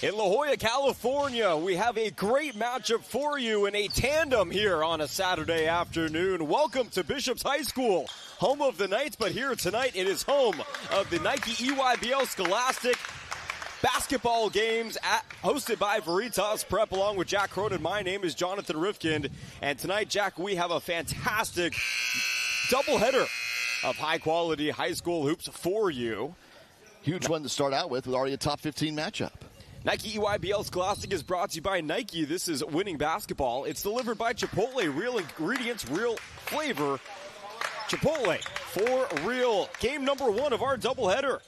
In La Jolla, California, we have a great matchup for you in a tandem here on a Saturday afternoon. Welcome to Bishop's High School, home of the Knights, but here tonight it is home of the Nike EYBL Scholastic basketball games hosted by Veritas Prep along with Jack Cronin. My name is Jonathan Rifkind, and tonight, Jack, we have a fantastic doubleheader of high-quality high school hoops for you. Huge one to start out with already a top 15 matchup. Nike EYBL Scholastic is brought to you by Nike. This is winning basketball. It's delivered by Chipotle. Real ingredients, real flavor. Chipotle for real. Game number one of our doubleheader.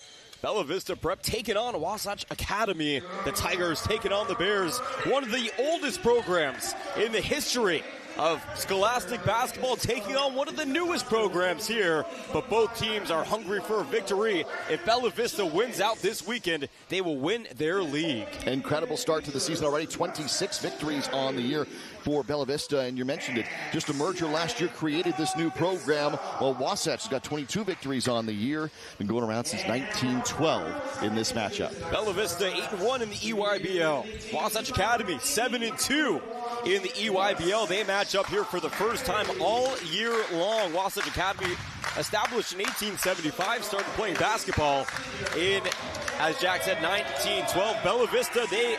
Bella Vista Prep taking on Wasatch Academy. The Tigers taking on the Bears. One of the oldest programs in the history of Scholastic basketball, taking on one of the newest programs here. But both teams are hungry for a victory. If Bella Vista wins out this weekend, they will win their league. Incredible start to the season already. 26 victories on the year for Bella Vista, and you mentioned it. Just a merger last year created this new program. Well, Wasatch has got 22 victories on the year. Been going around since 1912 in this matchup. Bella Vista 8-1 in the EYBL. Wasatch Academy 7-2 in the EYBL. They match up here for the first time all year long. Wasatch Academy established in 1875, started playing basketball in, as Jack said, 1912. Bella Vista, they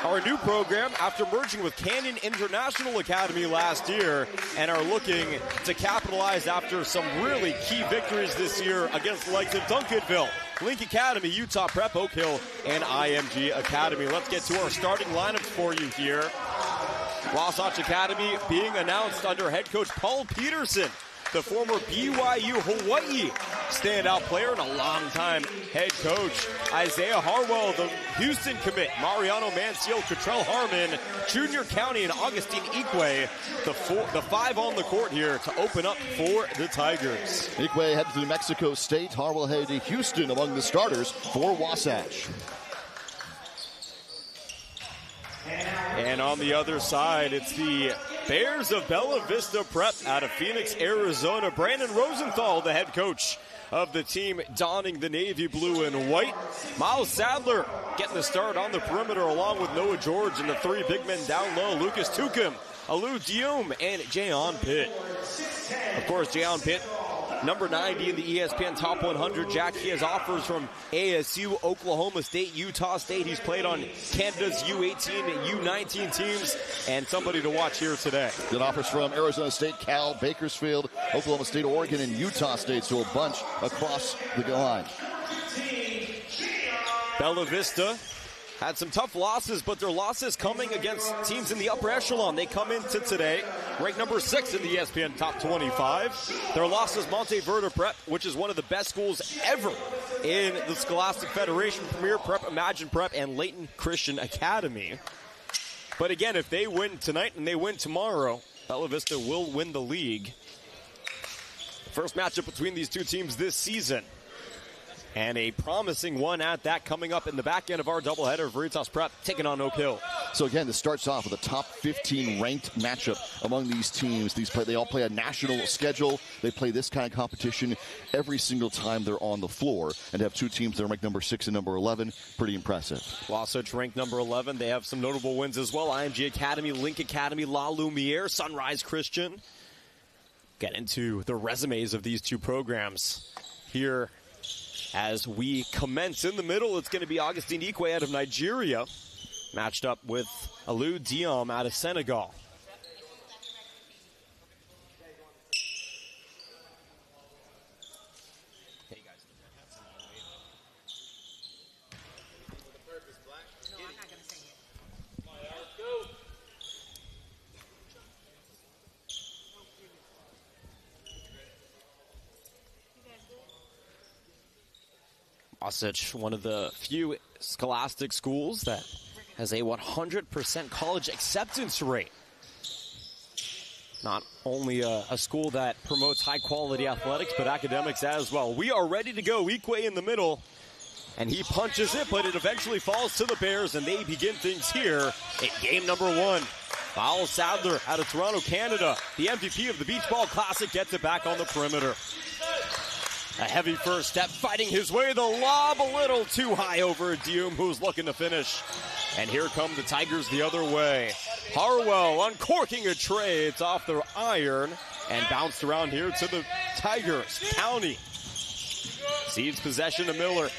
are a new program after merging with Canyon International Academy last year and are looking to capitalize after some really key victories this year against the likes of Duncanville, Link Academy, Utah Prep, Oak Hill, and IMG Academy. Let's get to our starting lineups for you here. Wasatch Academy being announced under head coach Paul Peterson, the former BYU Hawaii standout player and a longtime head coach. Isaiah Harwell, the Houston commit. Mariano Manciel, Cottrell Harmon, Junior County, and Augustine Ikwe, the five on the court here to open up for the Tigers. Ikwe headed to New Mexico State. Harwell headed to Houston among the starters for Wasatch. And on the other side, it's the Bears of Bella Vista Prep out of Phoenix, Arizona. Brandon Rosenthal, the head coach of the team, donning the navy blue and white. Miles Sadler getting the start on the perimeter along with Noah George and the three big men down low. Lucas Tucum, Alou Diom, and Jayon Pitt. Of course, Jayon Pitt, number 90 in the ESPN Top 100. Jack, he has offers from ASU, Oklahoma State, Utah State. He's played on Canada's U18 and U19 teams, and somebody to watch here today. Good offers from Arizona State, Cal, Bakersfield, Oklahoma State, Oregon, and Utah State, so a bunch across the line. Bella Vista had some tough losses, but their losses coming against teams in the upper echelon. They come into today ranked number 6 in the ESPN Top 25. Their losses, Monteverde Prep, which is one of the best schools ever in the Scholastic Federation, Premier Prep, Imagine Prep, and Layton Christian Academy. But again, if they win tonight and they win tomorrow, Bella Vista will win the league. First matchup between these two teams this season. And a promising one at that coming up in the back end of our doubleheader. Veritas Prep taking on Oak Hill. So again, this starts off with a top 15 ranked matchup among these teams. They all play a national schedule. They play this kind of competition every single time they're on the floor. And to have two teams that are ranked number 6 and number 11, pretty impressive. Wasatch ranked number 11. They have some notable wins as well. IMG Academy, Link Academy, La Lumiere, Sunrise Christian. Get into the resumes of these two programs here. As we commence in the middle, it's going to be Augustine Ikwe out of Nigeria, matched up with Alou Diom out of Senegal. Wasatch, one of the few Scholastic schools that has a 100% college acceptance rate. Not only a school that promotes high-quality athletics, but academics as well. We are ready to go. Ikwe in the middle, and he punches it, but it eventually falls to the Bears, and they begin things here in game number one. Miles Sadler out of Toronto, Canada, the MVP of the Beach Ball Classic, gets it back on the perimeter. A heavy first step, fighting his way. The lob a little too high over Dioum, who's looking to finish. And here come the Tigers the other way. Harwell uncorking a tray. It's off the iron and bounced around here to the Tigers. County cedes possession to Miller.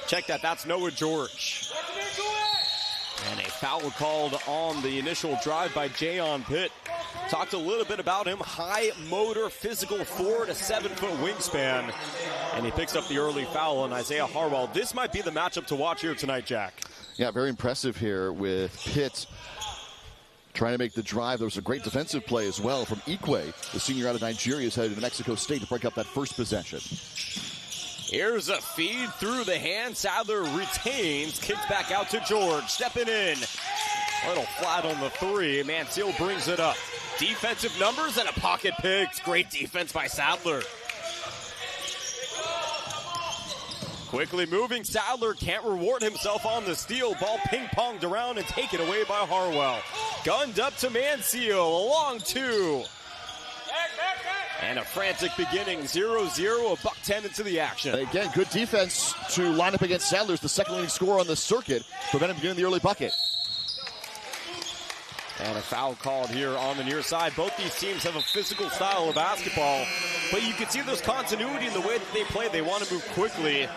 Check that, that's Noah George. And a foul called on the initial drive by Jayon Pitt. Talked a little bit about him. High motor, physical, 4 to 7 foot wingspan. And he picks up the early foul on Isaiah Harwell. This might be the matchup to watch here tonight, Jack. Yeah, very impressive here with Pitt trying to make the drive. There was a great defensive play as well from Ikwe. The senior out of Nigeria is headed to Mexico State to break up that first possession. Here's a feed through the hand. Sadler retains, kicks back out to George. Stepping in. A little flat on the three. Mansell brings it up. Defensive numbers and a pocket picks. Great defense by Sadler. Quickly moving, Sadler can't reward himself on the steal. Ball ping-ponged around and taken away by Harwell. Gunned up to Mansell, a long two. And a frantic beginning, 0-0, a buck 10 into the action. Again, good defense to line up against Sadler's, the second leading scorer on the circuit, prevent him from getting the early bucket. And a foul called here on the near side. Both these teams have a physical style of basketball, but you can see there's continuity in the way that they play. They want to move quickly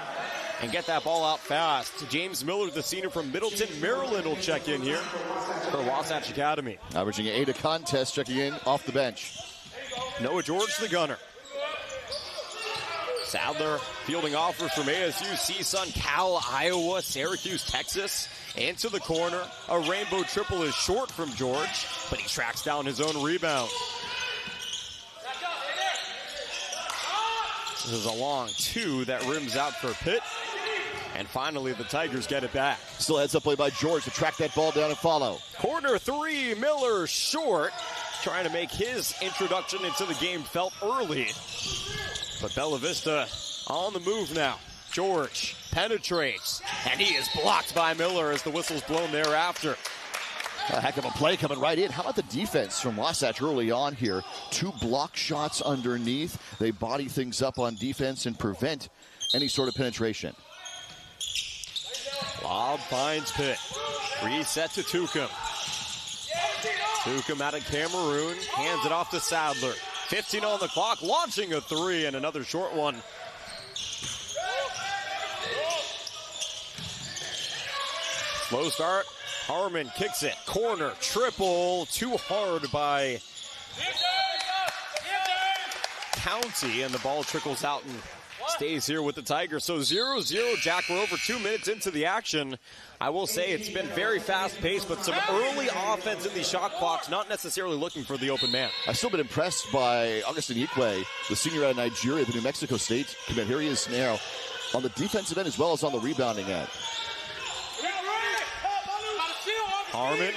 and get that ball out fast. James Miller, the senior from Middleton, Maryland, will check in here for Wasatch Academy. Averaging 8 a contest, checking in off the bench. Noah George, the gunner. Sadler fielding offers from ASU, CSUN, Cal, Iowa, Syracuse, Texas. Into the corner. A rainbow triple is short from George, but he tracks down his own rebound. This is a long two that rims out for Pitt. And finally, the Tigers get it back. Still heads up play by George to track that ball down and follow. Corner three, Miller short. Trying to make his introduction into the game felt early. But Bella Vista on the move now. George penetrates, and he is blocked by Miller as the whistle's blown thereafter. A heck of a play coming right in. How about the defense from Wasatch early on here? 2 block shots underneath. They body things up on defense and prevent any sort of penetration. Lob finds Pitt. Reset to Tucum. Tucum out of Cameroon. Hands it off to Sadler. 15 on the clock. Launching a three and another short one. Slow start. Harmon kicks it. Corner. Triple. Too hard by County. And the ball trickles out and stays here with the Tigers. So 0-0, Jack. We're over 2 minutes into the action. I will say it's been very fast-paced, but some early offense in these shot clocks, not necessarily looking for the open man. I've still been impressed by Augustin Ikwe, the senior out of Nigeria, the New Mexico State commit. Here he is now on the defensive end as well as on the rebounding end. Harmon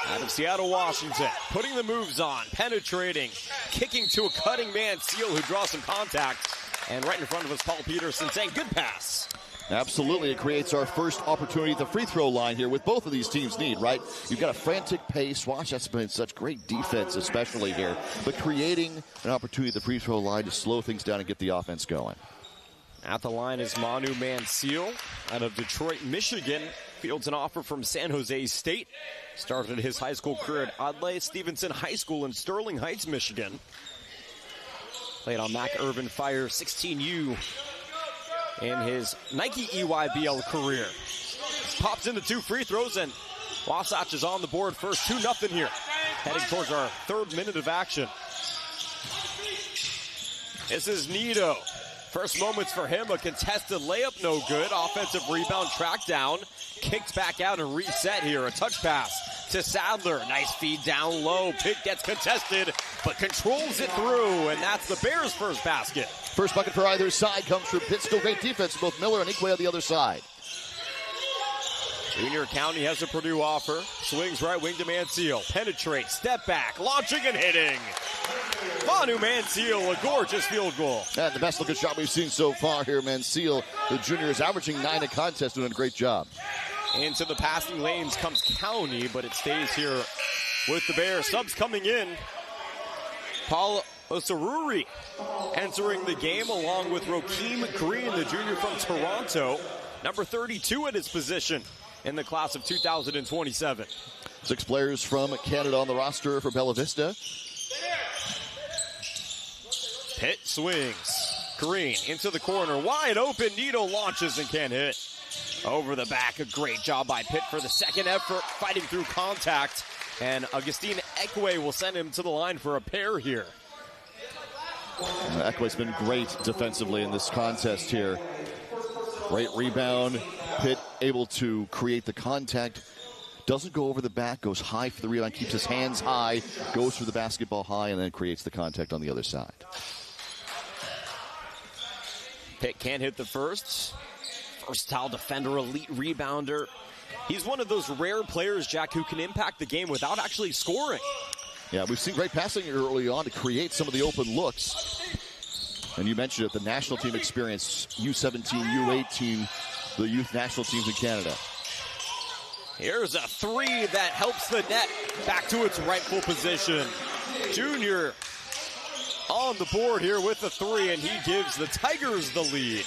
out of Seattle, Washington, putting the moves on, penetrating, kicking to a cutting Mansell who draws some contact. And right in front of us, Paul Peterson saying, good pass. Absolutely, it creates our first opportunity at the free throw line here, with both of these teams need, right? You've got a frantic pace. Wasatch's been such great defense, especially here, but creating an opportunity at the free throw line to slow things down and get the offense going. At the line is Manu Mansell out of Detroit, Michigan. Fields an offer from San Jose State. Started his high school career at Adlai Stevenson High School in Sterling Heights, Michigan. Played on Mac Irvin Fire 16U in his Nike EYBL career. Pops into 2 free throws, and Wasatch is on the board first. 2-0 here. Heading towards our 3rd minute of action. This is Nito. First moments for him, a contested layup, no good. Offensive rebound, tracked down. Kicked back out and reset here. A touch pass to Sadler. Nice feed down low. Pitt gets contested, but controls it through, and that's the Bears' first basket. First bucket for either side comes from Pitt. Still great defense, both Miller and Ikwe on the other side. Junior County has a Purdue offer. Swings right wing to Mansell. Penetrates, step back, launching and hitting. Manu Mansell, a gorgeous field goal. And the best looking shot we've seen so far here. Mansell, the junior, is averaging 9 a contest, doing a great job. Into the passing lanes comes County, but it stays here with the Bears. Subs coming in. Paul Osaruri entering the game along with Rokeem Green, the junior from Toronto, number 32 at his position in the class of 2027. 6 players from Canada on the roster for Bella Vista. Pitt swings. Green into the corner, wide open. Nito launches and can't hit. Over the back, a great job by Pitt for the second effort, fighting through contact. And Augustine Ekwe will send him to the line for a pair here. Ekwe's been great defensively in this contest here. Great rebound. Pitt able to create the contact. Doesn't go over the back, goes high for the rebound, keeps his hands high, goes for the basketball high, and then creates the contact on the other side. Pitt can't hit the first. Versatile defender, elite rebounder. He's one of those rare players, Jack, who can impact the game without actually scoring. Yeah, we've seen great passing early on to create some of the open looks. And you mentioned it, the national team experience, U17, U18, the youth national teams in Canada. Here's a three that helps the net back to its rightful position. Junior on the board here with the three, and he gives the Tigers the lead.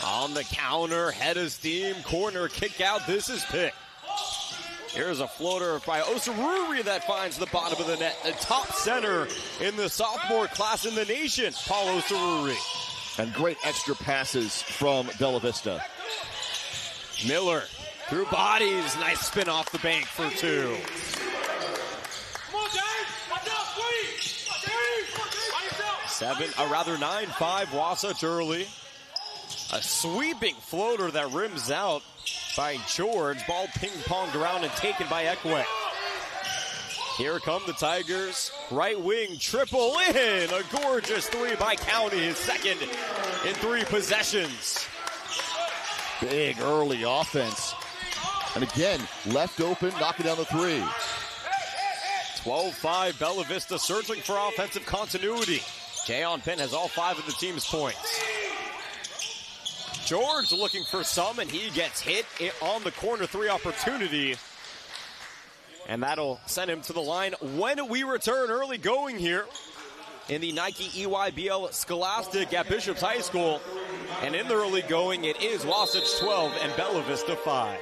On the counter, head of steam, corner kick out. This is Pitt. Here's a floater by Osaruri that finds the bottom of the net. The top center in the sophomore class in the nation, Paul Osaruri. And great extra passes from Bella Vista. Miller through bodies. Nice spin off the bank for two. Nine, 5, Wasatch early. A sweeping floater that rims out by George. Ball ping-ponged around and taken by Ekwe. Here come the Tigers. Right wing triple in. A gorgeous three by County, his second in 3 possessions. Big early offense. And again, left open, knocking down the three. 12-5, Bella Vista searching for offensive continuity. Jayon Penn has all 5 of the team's points. George looking for some, and he gets hit on the corner 3 opportunity. And that'll send him to the line when we return. Early going here in the Nike EYBL Scholastic at Bishop's High School. And in the early going, it is Wasatch 12 and Bella Vista 5.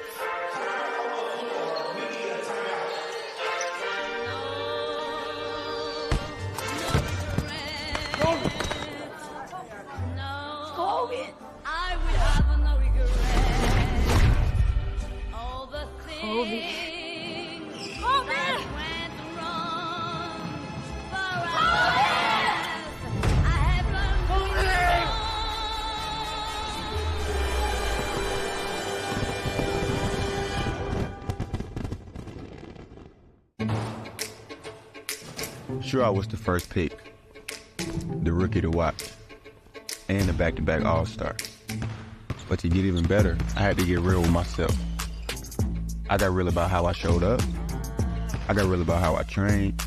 Sure, I was the first pick, the rookie to watch, and the back-to-back All-Star. But to get even better, I had to get real with myself. I got real about how I showed up. I got real about how I trained.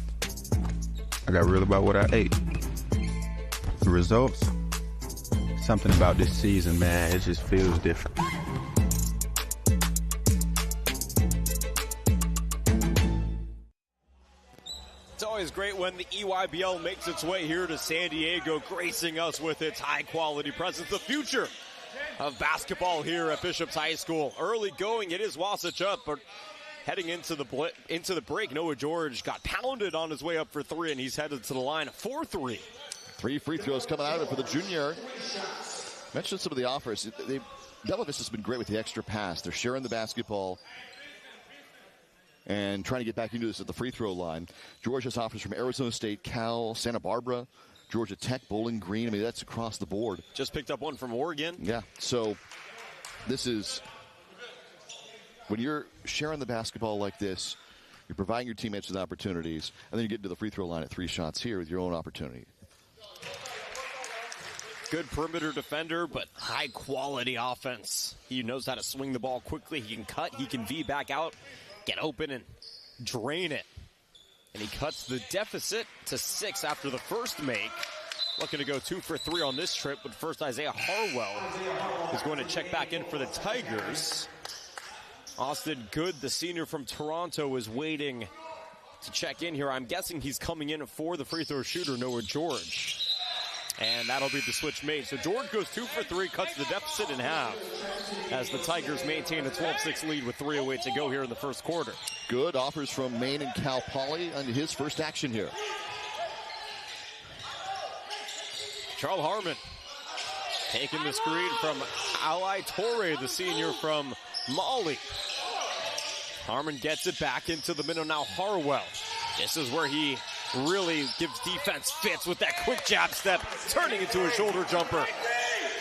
I got real about what I ate. The results, something about this season, man, it just feels different. It's always great when the EYBL makes its way here to San Diego, gracing us with its high-quality presence. The future of basketball here at Bishop's High School. Early going, it is Wasatch up, but heading into the break, Noah George got pounded on his way up for 3, and he's headed to the line for 3. 3 free throws coming out of it for the junior. Mentioned some of the offers. Bella Vista's been great with the extra pass. They're sharing the basketball and trying to get back into this at the free throw line. George has offers from Arizona State, Cal, Santa Barbara, Georgia Tech, Bowling Green. I mean, that's across the board. Just picked up one from Oregon. Yeah, so this is, when you're sharing the basketball like this, you're providing your teammates with opportunities, and then you get to the free throw line at 3 shots here with your own opportunity. Good perimeter defender, but high-quality offense. He knows how to swing the ball quickly. He can cut. He can V back out, get open, and drain it. And he cuts the deficit to 6 after the first make. Looking to go 2 for 3 on this trip, but first Isaiah Harwell is going to check back in for the Tigers. Austin Good, the senior from Toronto, is waiting to check in here. I'm guessing he's coming in for the free throw shooter, Noah George. And that'll be the switch made. So George goes 2 for 3, cuts the deficit in half as the Tigers maintain a 12-6 lead with 3:08 to go here in the first quarter. Good offers from Maine and Cal Poly on his first action here. Charles Harmon taking the screen from Ali Torre, the senior from Mali. Harmon gets it back into the middle now. Harwell. This is where he really gives defense fits with that quick jab step, turning into a shoulder jumper.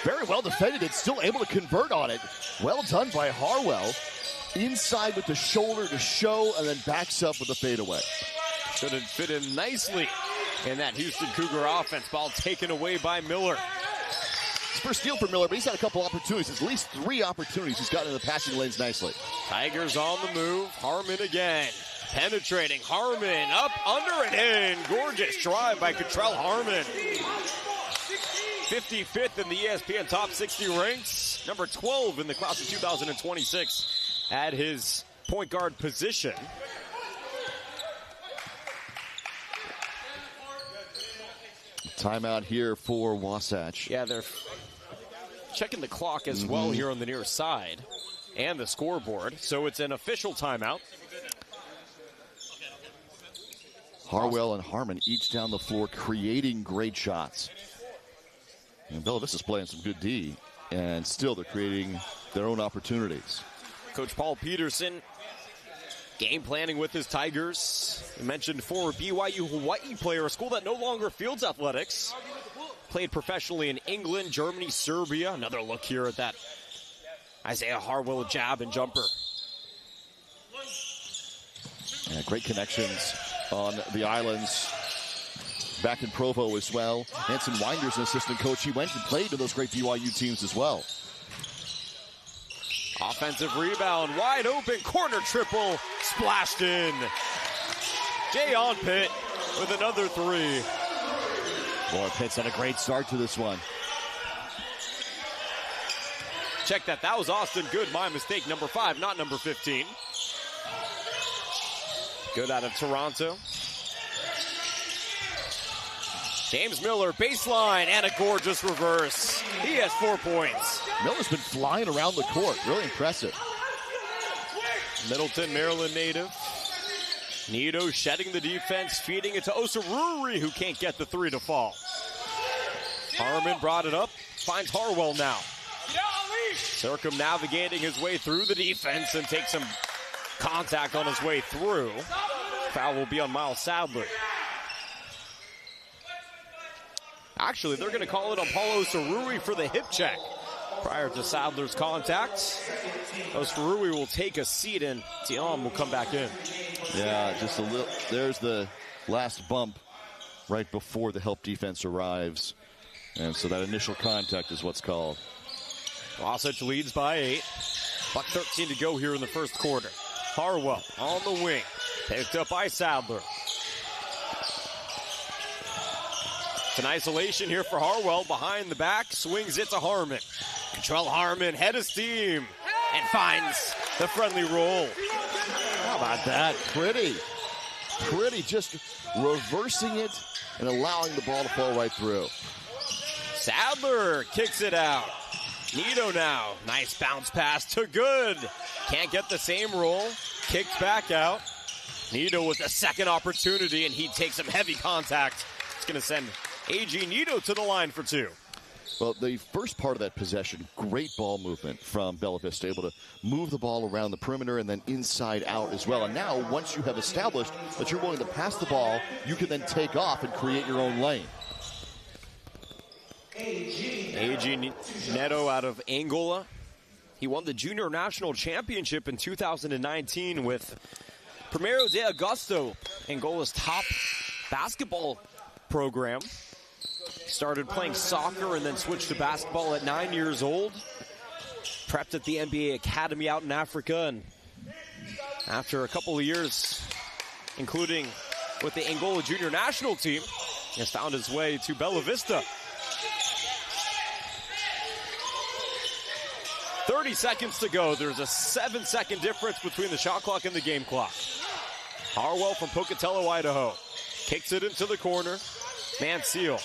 Very well defended and still able to convert on it. Well done by Harwell. Inside with the shoulder to show and then backs up with a fadeaway. Should have fit in nicely in that Houston Cougar offense. Ball taken away by Miller. It's first steal for Miller, but he's had a couple opportunities. At least 3 opportunities. He's gotten in the passing lanes nicely. Tigers on the move. Harmon again. Penetrating. Harmon up, under, and in. Gorgeous drive by Cottrell Harmon. 55th in the ESPN Top 60 ranks. Number 12 in the class of 2026 at his point guard position. Timeout here for Wasatch. Yeah, they're checking the clock as well here on the near side and the scoreboard. So it's an official timeout. Harwell and Harmon each down the floor creating great shots. And Bella Vista's playing some good D, and still they're creating their own opportunities. Coach Paul Peterson game planning with his Tigers. You mentioned former BYU Hawaii player, a school that no longer fields athletics. Played professionally in England, Germany, Serbia. Another look here at that Isaiah Harwell jab and jumper. Yeah, great connections on the islands. Back in Provo as well. Hanson Winder's an assistant coach. He went and played to those great BYU teams as well. Offensive rebound, wide open, corner triple, splashed in. Jay Onpit with another 3. Boy, Pitt's had a great start to this one. Check that. That was Austin Good. My mistake. Number 5, not number 15. Good out of Toronto. James Miller, baseline, and a gorgeous reverse. He has 4 points. Miller's been flying around the court. Really impressive. Middleton, Maryland native. Nito shedding the defense, feeding it to Osaruri, who can't get the 3 to fall. Harmon brought it up, finds Harwell now. Circumnavigating his way through the defense and takes some contact on his way through. Foul will be on Miles Sadler. Actually, they're going to call it on Paulo Osaruri for the hip check. Prior to Sadler's contact, Osaruri will take a seat and Tiam will come back in. Yeah, just a little. There's the last bump right before the help defense arrives. And so that initial contact is what's called. Wasatch leads by 8. Buck 13 to go here in the first quarter. Harwell on the wing. Picked up by Sadler. It's an isolation here for Harwell. Behind the back, swings it to Harmon. Cottrell Harmon, head of steam, and finds the friendly roll. How about that? Pretty. Pretty, just reversing it and allowing the ball to fall right through. Sadler kicks it out. Nito now. Nice bounce pass to Good. Can't get the same roll. Kicked back out. Nito with a second opportunity, and he takes some heavy contact. It's going to send A.G. Nito to the line for 2. Well, the first part of that possession, great ball movement from Bella Vista, able to move the ball around the perimeter and then inside out as well. And now, once you have established that you're willing to pass the ball, you can then take off and create your own lane. A.G. Neto out of Angola. He won the Junior National Championship in 2019 with Primeiro de Agosto, Angola's top basketball program. Started playing soccer and then switched to basketball at 9 years old. Prepped at the NBA Academy out in Africa, and after a couple of years, including with the Angola Junior National team, has found his way to Bella Vista. 30 seconds to go. There's a 7-second difference between the shot clock and the game clock. Harwell from Pocatello, Idaho. Kicks it into the corner. Mansell.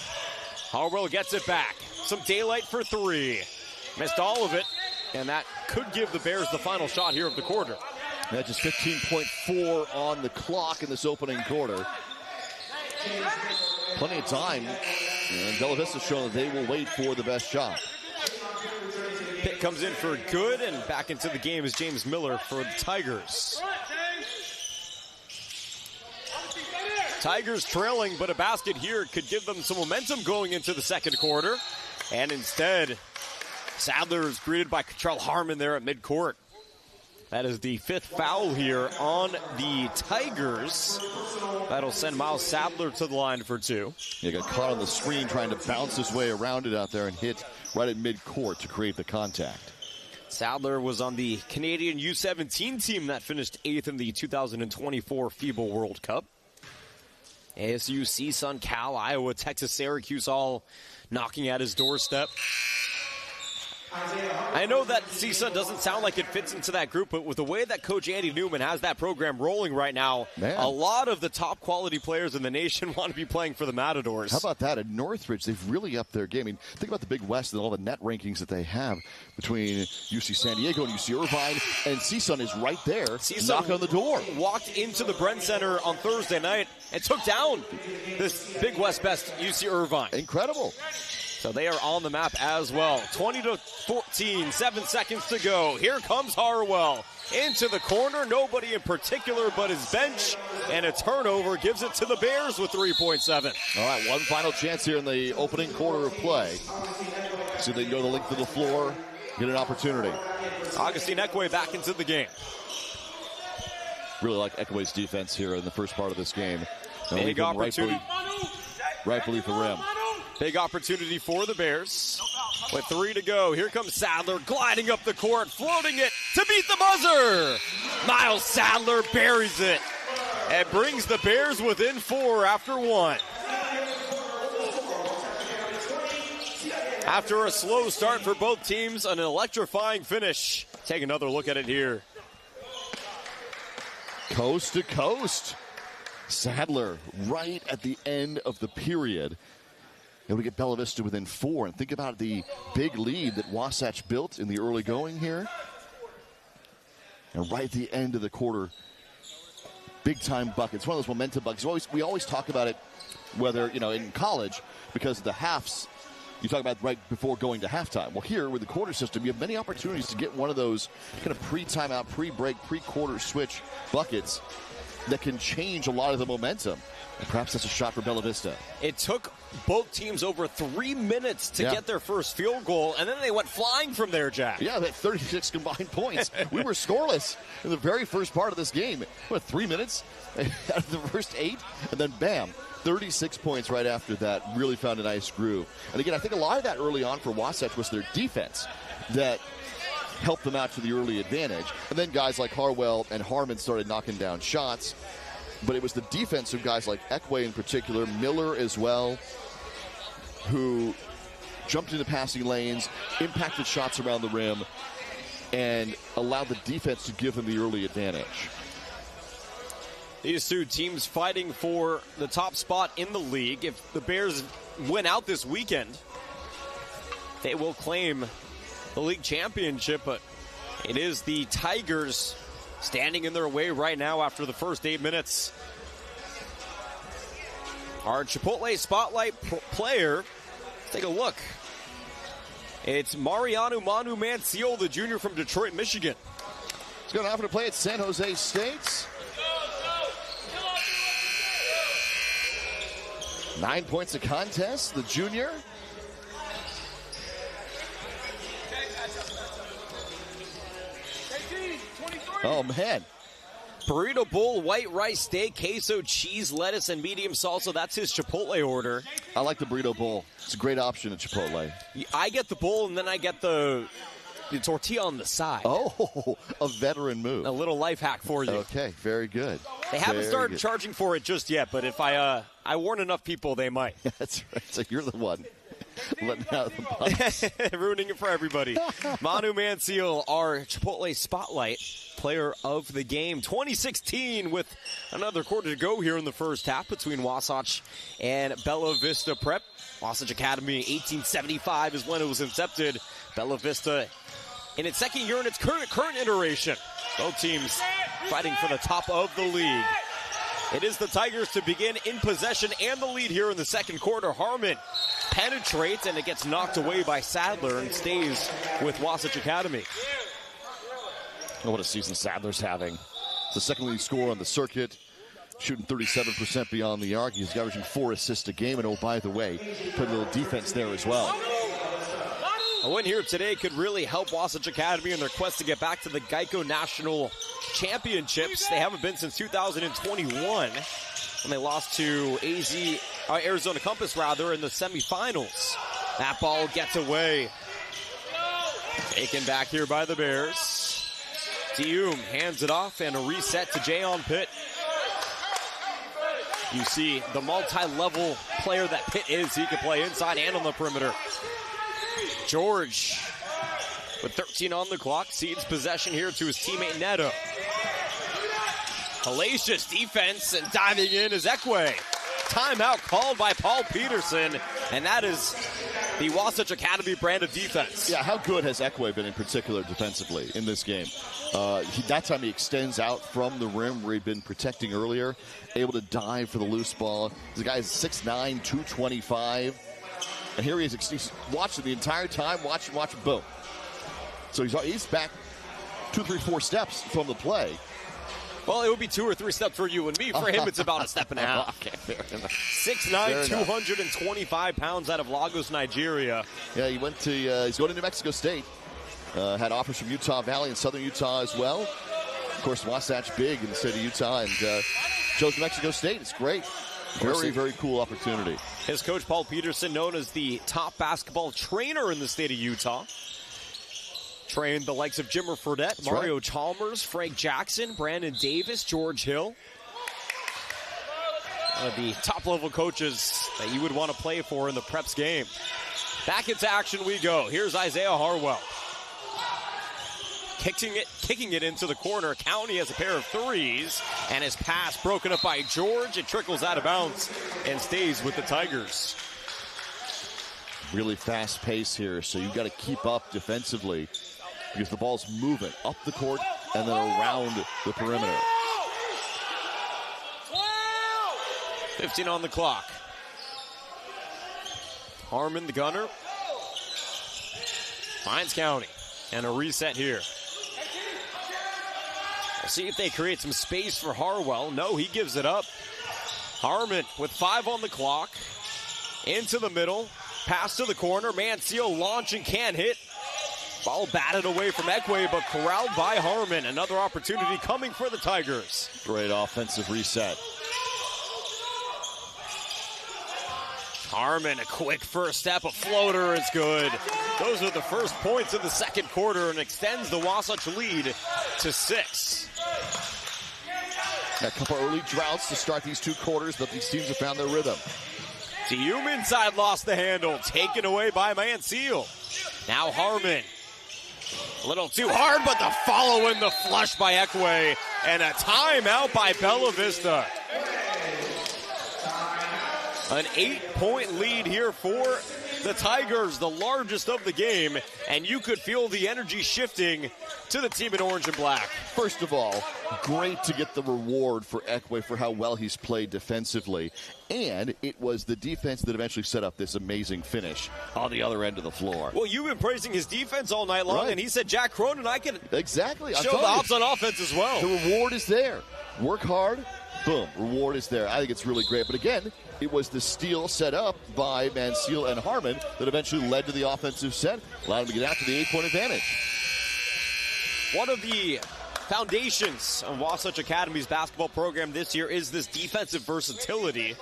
Harwell gets it back. Some daylight for three. Missed all of it, and that could give the Bears the final shot here of the quarter. That's just 15.4 on the clock in this opening quarter. Plenty of time, and Bella Vista's shown that they will wait for the best shot. Pitt comes in for good, and back into the game is James Miller for the Tigers. Tigers trailing, but a basket here could give them some momentum going into the second quarter. And instead, Sadler is greeted by Contrell Harmon there at midcourt. That is the fifth foul here on the Tigers. That'll send Miles Sadler to the line for two. He got caught on the screen trying to bounce his way around it out there and hit right at midcourt to create the contact. Sadler was on the Canadian U17 team that finished 8th in the 2024 FIBA World Cup. ASU, CSUN, Cal, Iowa, Texas, Syracuse all knocking at his doorstep. I know that CSUN doesn't sound like it fits into that group, but with the way that Coach Andy Newman has that program rolling right now, a lot of the top quality players in the nation want to be playing for the Matadors. How about that? At Northridge, they've really upped their game. I mean, think about the Big West and all the net rankings that they have between UC San Diego and UC Irvine, and CSUN is right there, knocking on the door. Walked into the Brent Center on Thursday night and took down this Big West best UC Irvine. Incredible. So they are on the map as well. 20-14, 7 seconds to go. Here comes Harwell into the corner. Nobody in particular but his bench. And a turnover gives it to the Bears with 3.7. All right, one final chance here in the opening quarter of play. See if they can go the length of the floor, get an opportunity. Augustine Ekwe back into the game. Really like Ekwe's defense here in the first part of this game. Big opportunity. Right beneath the rim. Big opportunity for the Bears. With 3 to go, here comes Sadler gliding up the court, floating it to beat the buzzer. Miles Sadler buries it and brings the Bears within 4 after 1. After a slow start for both teams, an electrifying finish. Take another look at it here. Coast to coast. Sadler right at the end of the period. Able to get Bella Vista within 4. And think about the big lead that Wasatch built in the early going here. And right at the end of the quarter, big-time buckets. One of those momentum buckets. We always talk about it, whether, in college, because of the halves, you talk about right before going to halftime. Well, here with the quarter system, you have many opportunities to get one of those kind of pre-timeout, pre-break, pre-quarter switch buckets that can change a lot of the momentum. And perhaps that's a shot for Bella Vista. It took both teams over 3 minutes to get their first field goal, and then they went flying from there, Jack. Yeah, that 36 combined points. We were scoreless in the very first part of this game. 3 minutes out of the first 8, and then bam, 36 points right after that. Really found a nice groove. And again, I think a lot of that early on for Wasatch was their defense that helped them out to the early advantage. And then guys like Harwell and Harmon started knocking down shots. But it was the defensive guys like Ekwe in particular, Miller as well, who jumped into passing lanes, impacted shots around the rim, and allowed the defense to give them the early advantage. These two teams fighting for the top spot in the league. If the Bears win out this weekend, they will claim the league championship, but it is the Tigers standing in their way right now after the first 8 minutes. Our Chipotle Spotlight player, take a look. It's Mariano Manu Manciol, the junior from Detroit, Michigan. He's going to offer to play at San Jose State. 9 points a contest, the junior. Oh, man. Burrito bowl, white rice, steak, queso, cheese, lettuce, and medium salsa. That's his Chipotle order. I like the burrito bowl. It's a great option at Chipotle. I get the bowl, and then I get the tortilla on the side. Oh, a veteran move. A little life hack for you. Okay, very good. They haven't started charging for it just yet, but if I warn enough people, they might. That's right. So you're the one letting out the box. Ruining it for everybody. Manu Manciol, our Chipotle Spotlight player of the game. 2016 with another quarter to go here in the first half between Wasatch and Bella Vista Prep. Wasatch Academy 1875 is when it was incepted. Bella Vista in its second year in its current iteration. Both teams fighting for the top of the league. It is the Tigers to begin in possession and the lead here in the second quarter. Harmon penetrates and it gets knocked away by Sadler and stays with Wasatch Academy. Oh, what a season Sadler's having. The second leading scorer on the circuit, shooting 37% beyond the arc. He's averaging 4 assists a game, and oh, by the way, put a little defense there as well. A win here today could really help Wasatch Academy in their quest to get back to the Geico National Championships. They haven't been since 2021 when they lost to Arizona Compass in the semifinals. That ball gets away. Taken back here by the Bears. Dioum hands it off and a reset to Jayon Pitt. You see the multi-level player that Pitt is. He can play inside and on the perimeter. George, with 13 on the clock, cedes possession here to his teammate Neto. Hellacious defense, and diving in is Ekwe. Timeout called by Paul Peterson, and that is the Wasatch Academy brand of defense. Yeah, how good has Ekwe been in particular defensively in this game? That time he extends out from the rim where he'd been protecting earlier, able to dive for the loose ball. The guy is 6'9", 225. And here he is, he's watching the entire time, watch, boom. So he's back 2, 3, 4 steps from the play. Well, it would be 2 or 3 steps for you and me. For him, it's about a step and a half. Okay, fair enough. 6'9", 225 pounds out of Lagos, Nigeria. Yeah, he's going to New Mexico State. Had offers from Utah Valley and Southern Utah as well. Of course, Wasatch big in the state of Utah, and chose New Mexico State. It's great. Very, very cool opportunity. His coach, Paul Peterson, known as the top basketball trainer in the state of Utah. Trained the likes of Jimmer Fredette, That's Mario right. Chalmers, Frank Jackson, Brandon Davis, George Hill. One of the top-level coaches that you would want to play for in the Preps game. Back into action we go. Here's Isaiah Harwell. Kicking it into the corner. County has a pair of threes, and his pass broken up by George. It trickles out of bounds and stays with the Tigers. Really fast pace here, so you've got to keep up defensively because the ball's moving up the court and then around the perimeter. 15 on the clock. Harmon, the gunner, finds County, and a reset here. We'll see if they create some space for Harwell. No, he gives it up. Harmon with 5 on the clock. Into the middle. Pass to the corner. Mansell launching, can't hit. Ball batted away from Ekwe, but corralled by Harmon. Another opportunity coming for the Tigers. Great offensive reset. Harmon, a quick first step, a floater is good. Those are the first points of the second quarter and extends the Wasatch lead to 6. A couple early droughts to start these 2 quarters, but these teams have found their rhythm. Dioum inside lost the handle, taken away by Mansell. Now Harmon. A little too hard, but the follow in the flush by Ekwe, and a timeout by Bella Vista. An 8-point lead here for the Tigers, the largest of the game, and you could feel the energy shifting to the team in orange and black. First of all, great to get the reward for Ekwe for how well he's played defensively, and it was the defense that eventually set up this amazing finish on the other end of the floor. Well, you've been praising his defense all night long, Right. and he said, Jack Cronin, I can Exactly. show the hops on offense as well. The reward is there. Work hard, boom, reward is there. I think it's really great. But again, it was the steal set up by Mansell and Harmon that eventually led to the offensive set, allowed them to get out to the 8-point advantage. One of the foundations of Wasatch Academy's basketball program this year is this defensive versatility.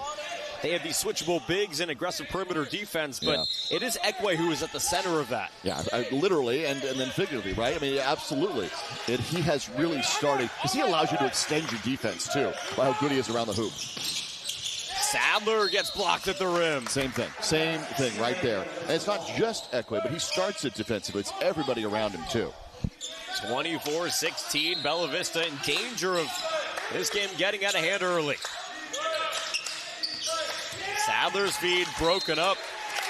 They have these switchable bigs and aggressive perimeter defense, but it is Ekwe who is at the center of that. Yeah, literally and then figuratively, right? I mean, absolutely. He has really started, because he allows you to extend your defense, too, by how good he is around the hoop. Sadler gets blocked at the rim. Same thing right there. And it's not just Ekwe, but he starts it defensively. It's everybody around him, too. 24-16, Bella Vista in danger of this game getting out of hand early. Sadler's feed broken up.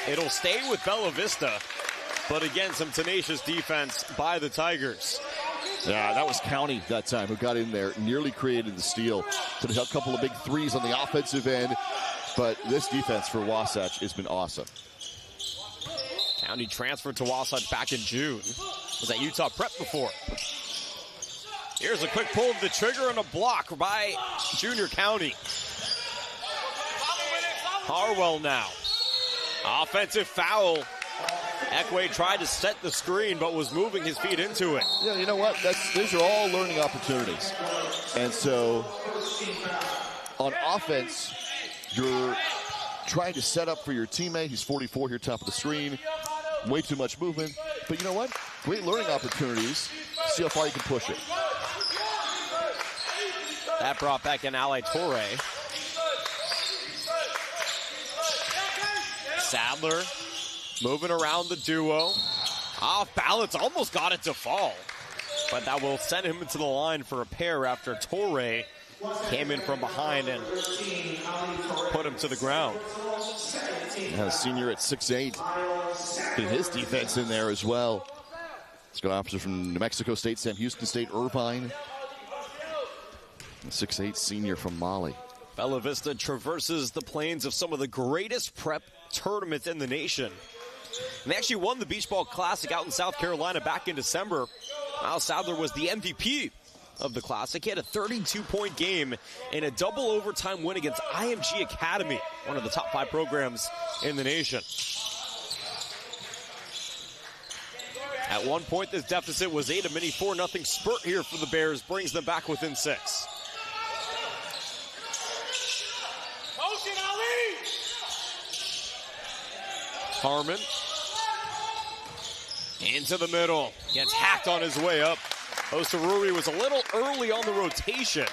It'll stay with Bella Vista, but again, some tenacious defense by the Tigers. Yeah, that was County that time who got in there, nearly created the steal. Took a couple of big threes on the offensive end, but this defense for Wasatch has been awesome. County transferred to Wasatch back in June. Was at Utah Prep before. Here's a quick pull of the trigger and a block by Junior County. Harwell now. Offensive foul. Ekway tried to set the screen, but was moving his feet into it. Yeah, you know what? These are all learning opportunities. And so, on offense, you're trying to set up for your teammate. He's 44 here, top of the screen. Way too much movement. But you know what? Great learning opportunities. See how far you can push it. That brought back in Ali Torre. Sadler moving around the duo. Off balance, almost got it to fall. But that will send him into the line for a pair after Torre came in from behind and put him to the ground. Yeah, a senior at 6'8". Getting his defense in there as well. He's got officers from New Mexico State, Sam Houston State, Irvine. A 6'8" senior from Mali. Bella Vista traverses the plains of some of the greatest prep tournaments in the nation. And they actually won the Beach Ball Classic out in South Carolina back in December. Miles Sadler was the MVP of the Classic. He had a 32-point game in a double overtime win against IMG Academy, one of the top 5 programs in the nation. At one point, this deficit was 8. A mini 4-0 spurt here for the Bears brings them back within 6. Harmon into the middle, gets hacked on his way up. Osaruri was a little early on the rotation,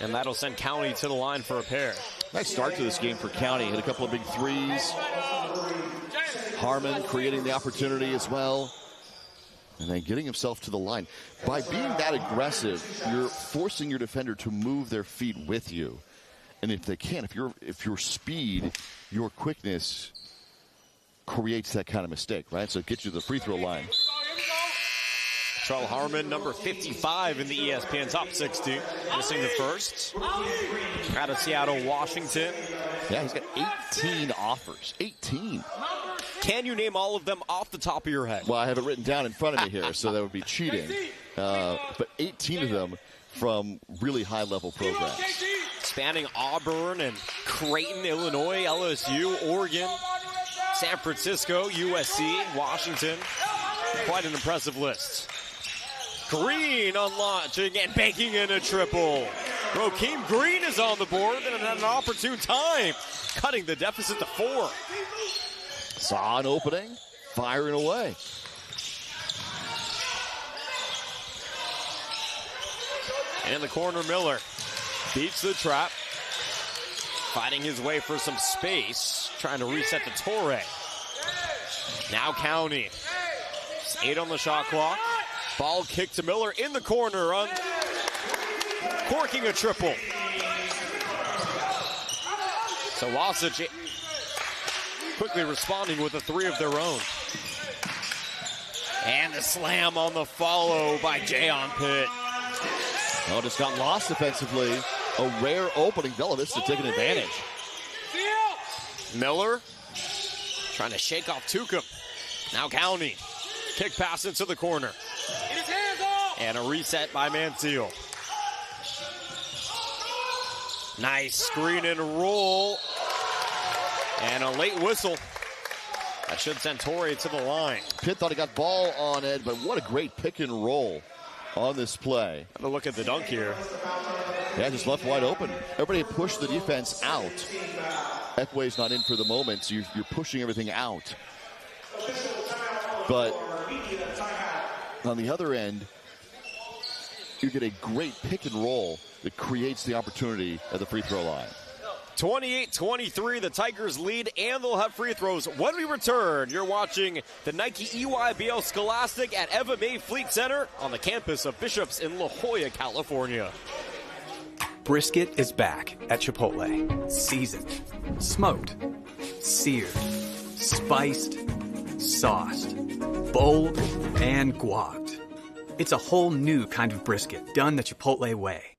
and that'll send County to the line for a pair. Nice start to this game for County. Hit a couple of big threes. Harmon creating the opportunity as well, and then getting himself to the line. By being that aggressive, you're forcing your defender to move their feet with you. And if they can, if your speed, your quickness creates that kind of mistake, right? So it gets you to the free throw line. Charles Harmon, number 55 in the ESPN Top 60, missing the first. Out of Seattle, Washington. Yeah, he's got 18 offers. 18. Can you name all of them off the top of your head? Well, I have it written down in front of me here, so that would be cheating. But 18 of them from really high-level programs. Spanning Auburn and Creighton, Illinois, LSU, Oregon, San Francisco, USC, Washington. Quite an impressive list. Green on launching and banking in a triple. Rokeem Green is on the board and at an opportune time, cutting the deficit to 4. Saw an opening, firing away. In the corner, Miller beats the trap. Fighting his way for some space, trying to reset the Torre. Now County. 8 on the shot clock. Ball kicked to Miller in the corner on corking a triple. So Wasatch quickly responding with a 3 of their own. And the slam on the follow by Jayon Pitt. Oh, just got lost defensively. A rare opening. Bella Vista taking advantage. Miller trying to shake off Tucum. Now County. Kick pass into the corner. And a reset by Mansell. Nice screen and roll. And a late whistle. That should send Torre to the line. Pitt thought he got ball on it, but what a great pick and roll on this play. Have a look at the dunk here. Yeah, just left wide open. Everybody pushed the defense out. Ekway's not in for the moment, so you're pushing everything out. But on the other end, you get a great pick and roll that creates the opportunity at the free throw line. 28-23, the Tigers lead, and they'll have free throws. When we return, you're watching the Nike EYBL Scholastic at Eva May Fleet Center on the campus of Bishop's in La Jolla, California. Brisket is back at Chipotle. Seasoned, smoked, seared, spiced, sauced, bold, and guacced. It's a whole new kind of brisket done the Chipotle way.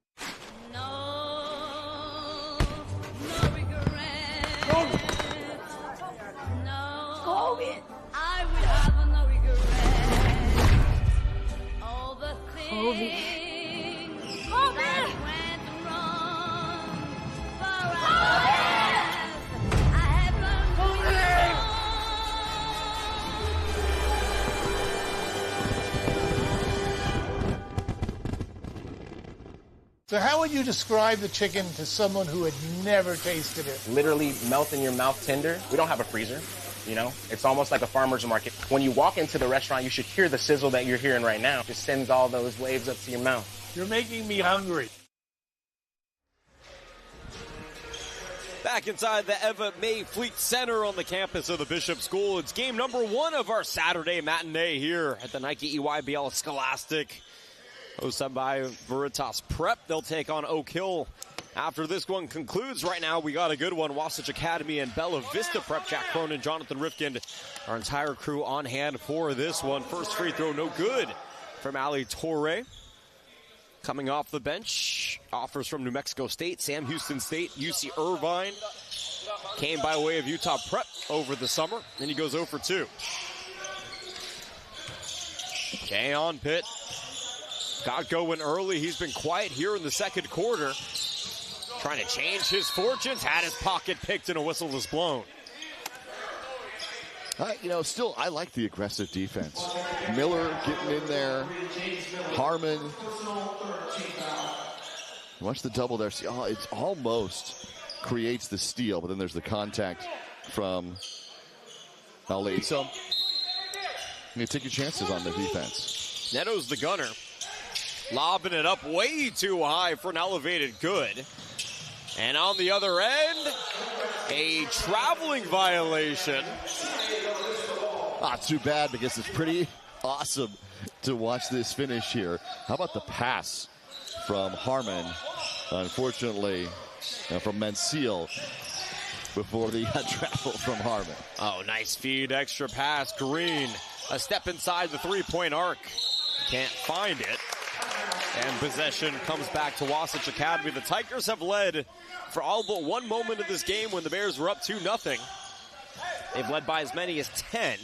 So how would you describe the chicken to someone who had never tasted it? Literally melt in your mouth tender. We don't have a freezer, you know? It's almost like a farmer's market. When you walk into the restaurant, you should hear the sizzle that you're hearing right now. It just sends all those waves up to your mouth. You're making me hungry. Back inside the Eva May Fleet Center on the campus of the Bishop School. It's game number 1 of our Saturday matinee here at the Nike EYBL Scholastic. Hosted by Veritas Prep. They'll take on Oak Hill after this one concludes. Right now, we got a good one. Wasatch Academy and Bella Vista Prep. Jack Cronin, Jonathan Rifkind, our entire crew on hand for this one. First free throw, no good from Ali Torre. Coming off the bench, offers from New Mexico State, Sam Houston State, UC Irvine. Came by way of Utah Prep over the summer. Then he goes 0 for 2. Keon Pitt got going early. He's been quiet here in the second quarter. Trying to change his fortunes. Had his pocket picked and a whistle was blown. Still, I like the aggressive defense. Miller getting in there. Harmon. Watch the double there. See, it's almost creates the steal, but then there's the contact from Ali. So, you take your chances on the defense. Neto's the gunner. Lobbing it up way too high for an elevated good. And on the other end, a traveling violation. Not too bad because it's pretty awesome to watch this finish here. How about the pass from Harmon? Unfortunately, from Mencil before the travel from Harmon. Oh, nice feed, extra pass. Green, a step inside the three-point arc. Can't find it. And possession comes back to Wasatch Academy. The Tigers have led for all but one moment of this game when the Bears were up 2-0. They've led by as many as 10.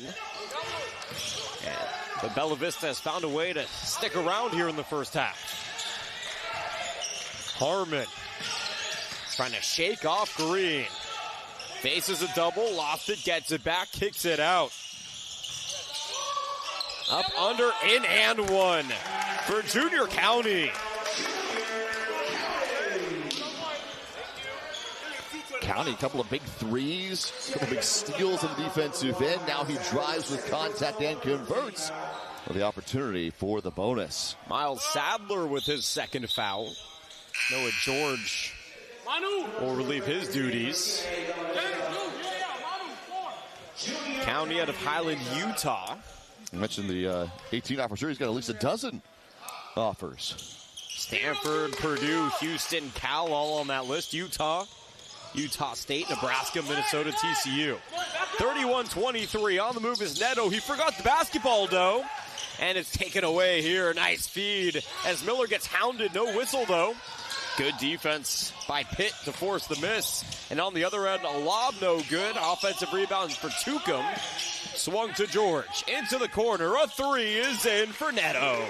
But Bella Vista has found a way to stick around here in the first half. Harmon trying to shake off Green. Faces a double, lost it, gets it back, kicks it out. Up, under, in, and one for Junior County. County, a couple of big threes, a couple of big steals in the defensive end. Now he drives with contact and converts for the opportunity for the bonus. Miles Sadler with his second foul. Noah George will relieve his duties. County out of Highland, Utah. I mentioned the 18 offers. Sure, he's got at least a dozen offers. Stanford, Purdue, Houston, Cal, all on that list. Utah State, Nebraska, Minnesota, TCU. 31-23. On the move is Neto. He forgot the basketball, though. And it's taken away here. Nice feed as Miller gets hounded. No whistle, though. Good defense by Pitt to force the miss. And on the other end, a lob no good. Offensive rebound for Tucum. Swung to George. Into the corner. A three is in for Neto.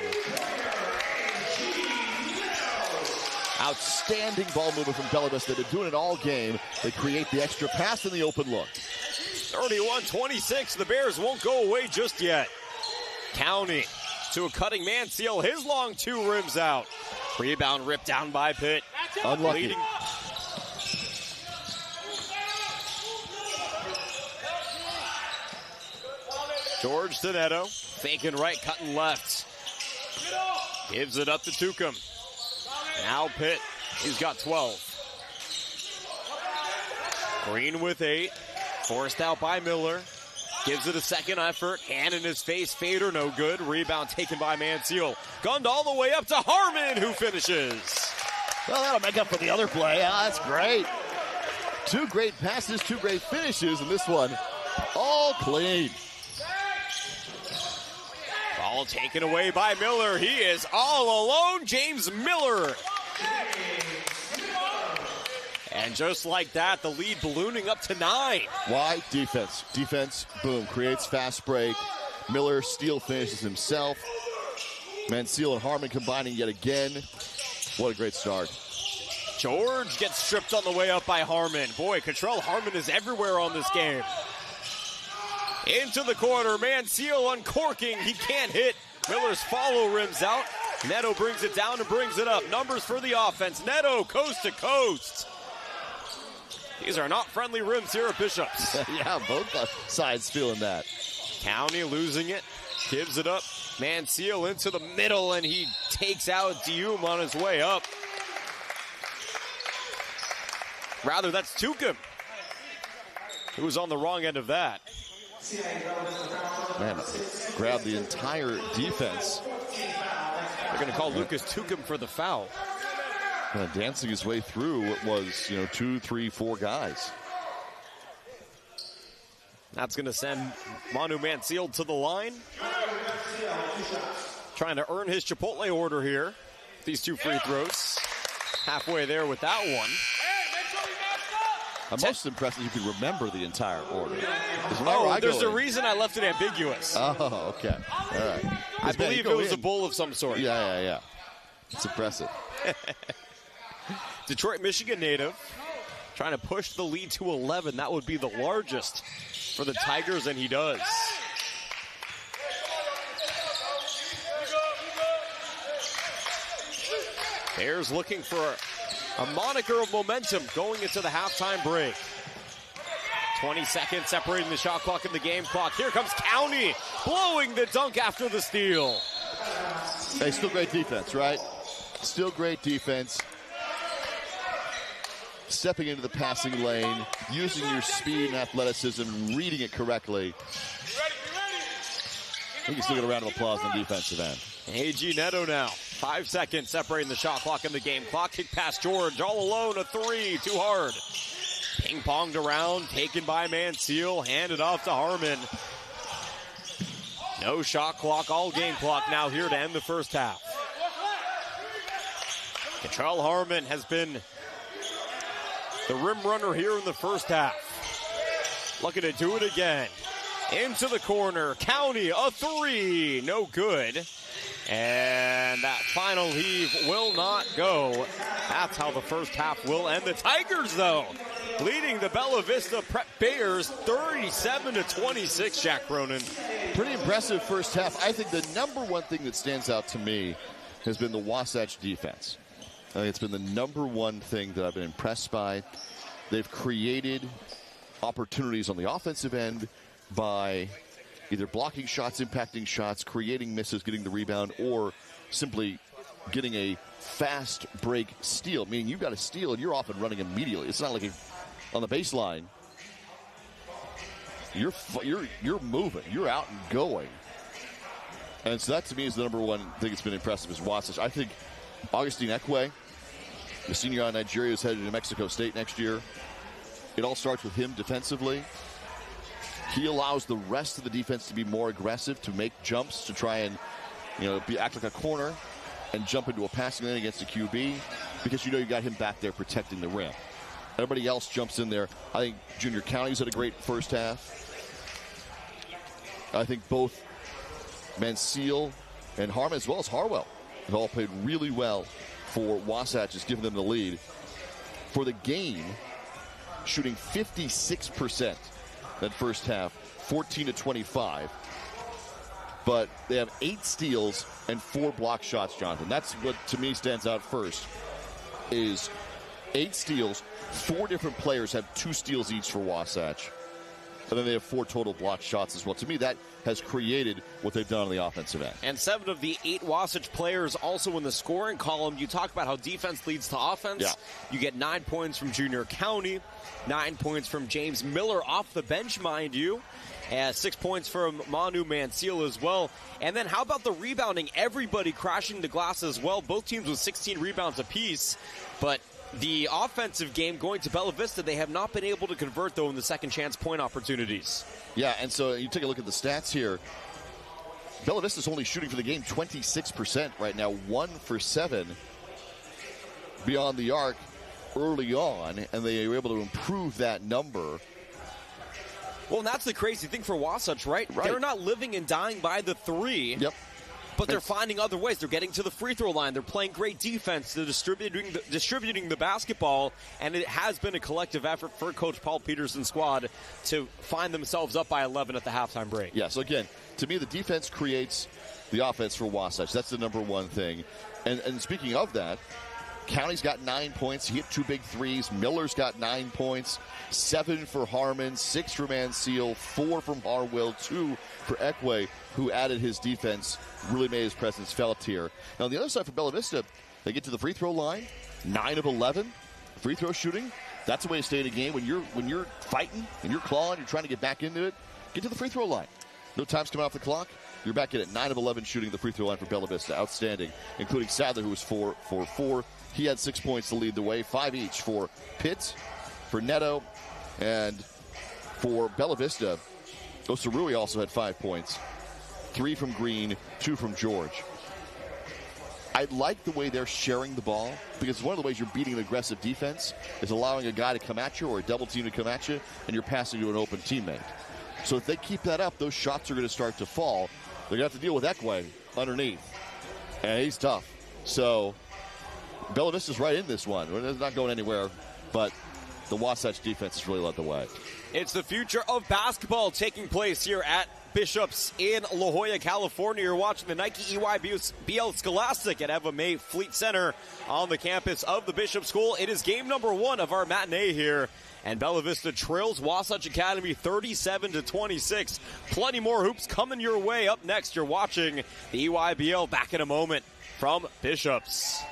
Outstanding ball movement from Bella Vista. They've been doing it all game. They create the extra pass in the open look. 31-26. The Bears won't go away just yet. County to a cutting man. Seal his long two rims out. Rebound ripped down by Pitt. Unlucky. Leading. George to Neto. Faking right, cutting left. Gives it up to Tucum. Now Pitt. He's got 12. Green with 8. Forced out by Miller. Gives it a second effort. Hand in his face. Fader, no good. Rebound taken by Mansell. Gunned all the way up to Harmon, who finishes. Well, that'll make up for the other play. That's great. 2 great passes, 2 great finishes, and this one all clean. Ball taken away by Miller. He is all alone. James Miller. And just like that, the lead ballooning up to 9. Why? Defense. Defense, boom, creates fast break. Miller steal finishes himself. Mansell and Harmon combining yet again. What a great start. George gets stripped on the way up by Harmon. Boy, Contrell Harmon is everywhere on this game. Into the corner, Mansell uncorking. He can't hit. Miller's follow rims out. Neto brings it down and brings it up. Numbers for the offense. Neto coast to coast. These are not friendly rims here at Bishop's. Yeah, both sides feeling that. County losing it. Gives it up. Mansell into the middle, and he takes out Dioum on his way up. Rather, that's Tucum, who was on the wrong end of that. Man, grabbed the entire defense. They're going to call Lucas Tucum for the foul. Dancing his way through what was, 2, 3, 4 guys. That's going to send Manu Mansell to the line. Trying to earn his Chipotle order here. These 2 free throws. Halfway there with that one. I'm most impressed that you can remember the entire order. There's a reason I left it ambiguous. Oh, okay. All right. I believe it was a bowl of some sort. Yeah. It's impressive. Detroit, Michigan native. Trying to push the lead to 11. That would be the largest for the Tigers, and he does. Bears looking for a moniker of momentum going into the halftime break. 20 seconds separating the shot clock and the game clock. Here comes County blowing the dunk after the steal. Hey, still great defense, right? Still great defense. Stepping into the passing lane, using your speed and athleticism, reading it correctly. You can still get a round of applause on the defensive end. AG Neto now. 5 seconds separating the shot clock and the game clock. Kick past George, all alone, a 3, too hard. Ping-ponged around, taken by Mansell, handed off to Harmon. No shot clock, all game clock now here to end the first half. Contrell Harmon has been the rim runner here in the first half. Looking to do it again. Into the corner, County, a 3, no good. And that final heave will not go. That's how the first half will end. The Tigers, though, leading the Bella Vista Prep Bears 37-26, Jack Cronin. Pretty impressive first half. I think the number one thing that stands out to me has been the Wasatch defense. I think it's been the number one thing that I've been impressed by. They've created opportunities on the offensive end by either blocking shots, impacting shots, creating misses, getting the rebound, or simply getting a fast break steal. Meaning you've got a steal and you're off and running immediately. It's not like on the baseline. You're moving. You're out and going. And so that to me is the number one thing that's been impressive is Wasatch. I think Augustine Ekwe, the senior out of Nigeria, is headed to Mexico State next year. It all starts with him defensively. He allows the rest of the defense to be more aggressive, to make jumps, to try and, act like a corner and jump into a passing lane against a QB because you got him back there protecting the rim. Everybody else jumps in there. I think Junior County's had a great first half. I think both Mansell and Harmon, as well as Harwell, have all played really well for Wasatch, just giving them the lead. For the game, shooting 56% that first half, 14-25. But they have 8 steals and 4 block shots, Jonathan. That's what, to me, stands out first, is 8 steals. 4 different players have 2 steals each for Wasatch. And then they have 4 total blocked shots as well. To me, that has created what they've done on the offensive end. And 7 of the 8 Wasatch players also in the scoring column. You talk about how defense leads to offense. Yeah. You get 9 points from Junior County, 9 points from James Miller off the bench, mind you. 6 points from Manu Manciel as well. And then how about the rebounding? Everybody crashing the glass as well. Both teams with 16 rebounds apiece. But the offensive game going to Bella Vista, they have not been able to convert, though, in the second chance point opportunities. Yeah, and so you take a look at the stats here. Bella Vista's only shooting for the game 26% right now, 1 for 7 beyond the arc early on, and they were able to improve that number. Well, and that's the crazy thing for Wasatch, right? They're not living and dying by the 3. Yep. But they're finding other ways. They're getting to the free throw line. They're playing great defense. They're distributing the basketball, and it has been a collective effort for Coach Paul Peterson's squad to find themselves up by 11 at the halftime break. Yeah, so again, to me, the defense creates the offense for Wasatch. That's the number one thing. And speaking of that, County's got 9 points. He hit 2 big threes. Miller's got 9 points. 7 for Harmon, 6 for Manciel, 4 from Harwell, 2 for Ekwe, who added his defense, really made his presence felt here. Now, on the other side for Bella Vista, they get to the free throw line, 9 of 11 free throw shooting. That's a way to stay in a game. When you're fighting and you're clawing, you're trying to get back into it, get to the free throw line. No time's coming off the clock. You're back in at 9 of 11 shooting the free throw line for Bella Vista. Outstanding, including Sadler, who was 4 for 4. He had 6 points to lead the way, 5 each for Pitt, for Neto, and for Bella Vista. Osarui also had 5 points. 3 from Green, 2 from George. I like the way they're sharing the ball, because one of the ways you're beating an aggressive defense is allowing a guy to come at you or a double team to come at you, and you're passing to an open teammate. So if they keep that up, those shots are going to start to fall. They're going to have to deal with Ekwe underneath, and he's tough. So Bella Vista's right in this one. They're not going anywhere, but the Wasatch defense has really led the way. It's the future of basketball taking place here at Bishop's in La Jolla, California. You're watching the Nike EYBL Scholastic at Eva May Fleet Center on the campus of the Bishop School. It is game number 1 of our matinee here, and Bella Vista trails Wasatch Academy 37-26. Plenty more hoops coming your way. Up next, you're watching the EYBL. Back in a moment from Bishop's.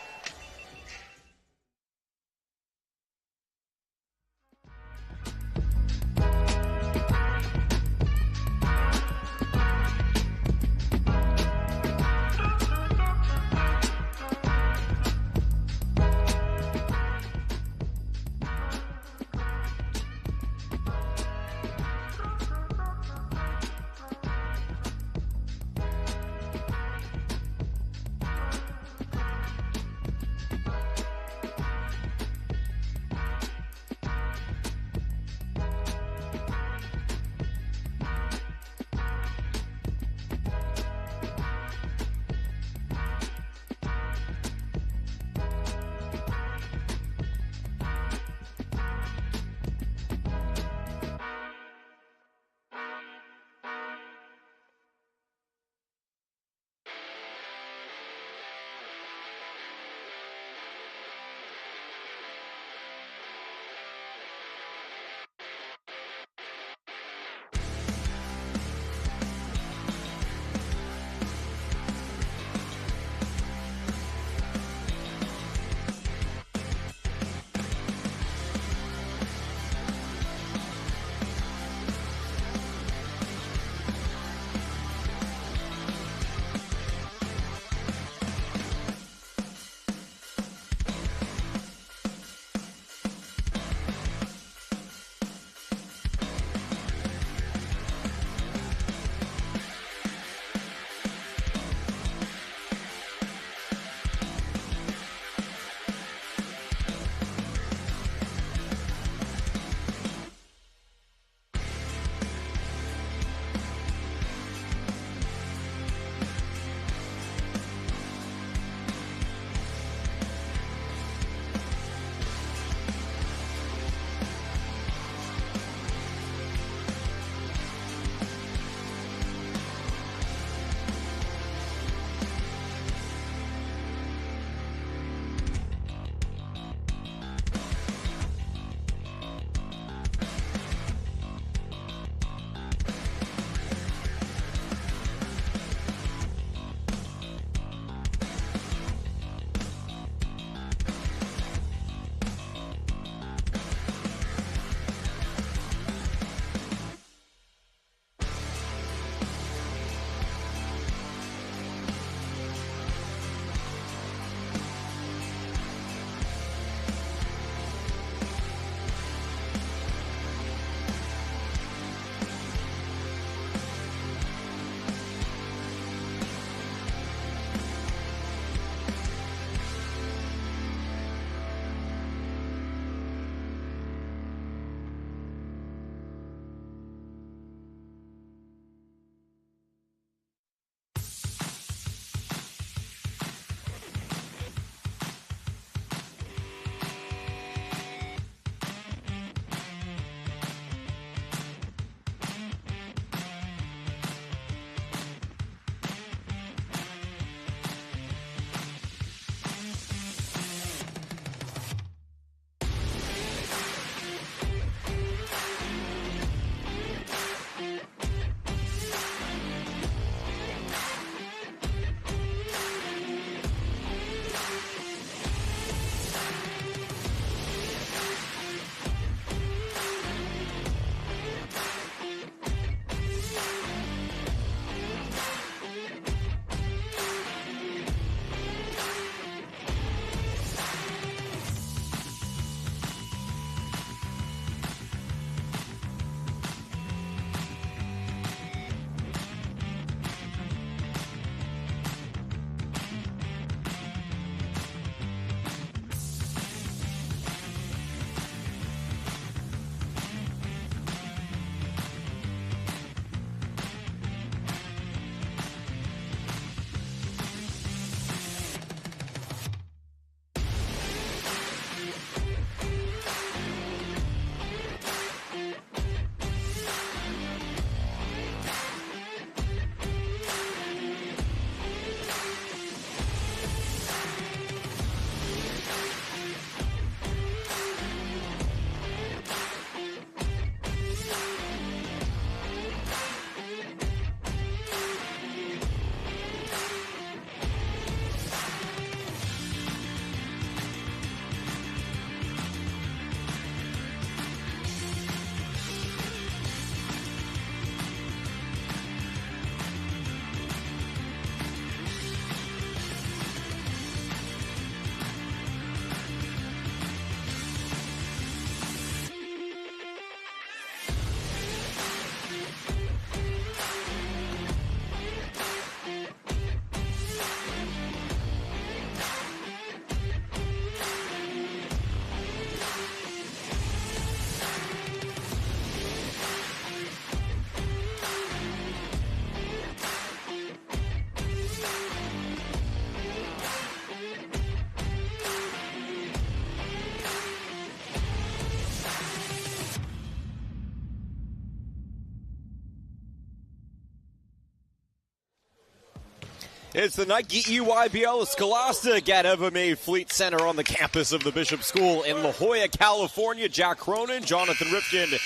It's the Nike EYBL Scholastic at Evermaid Fleet Center on the campus of the Bishop School in La Jolla, California. Jack Cronin, Jonathan Rifkin.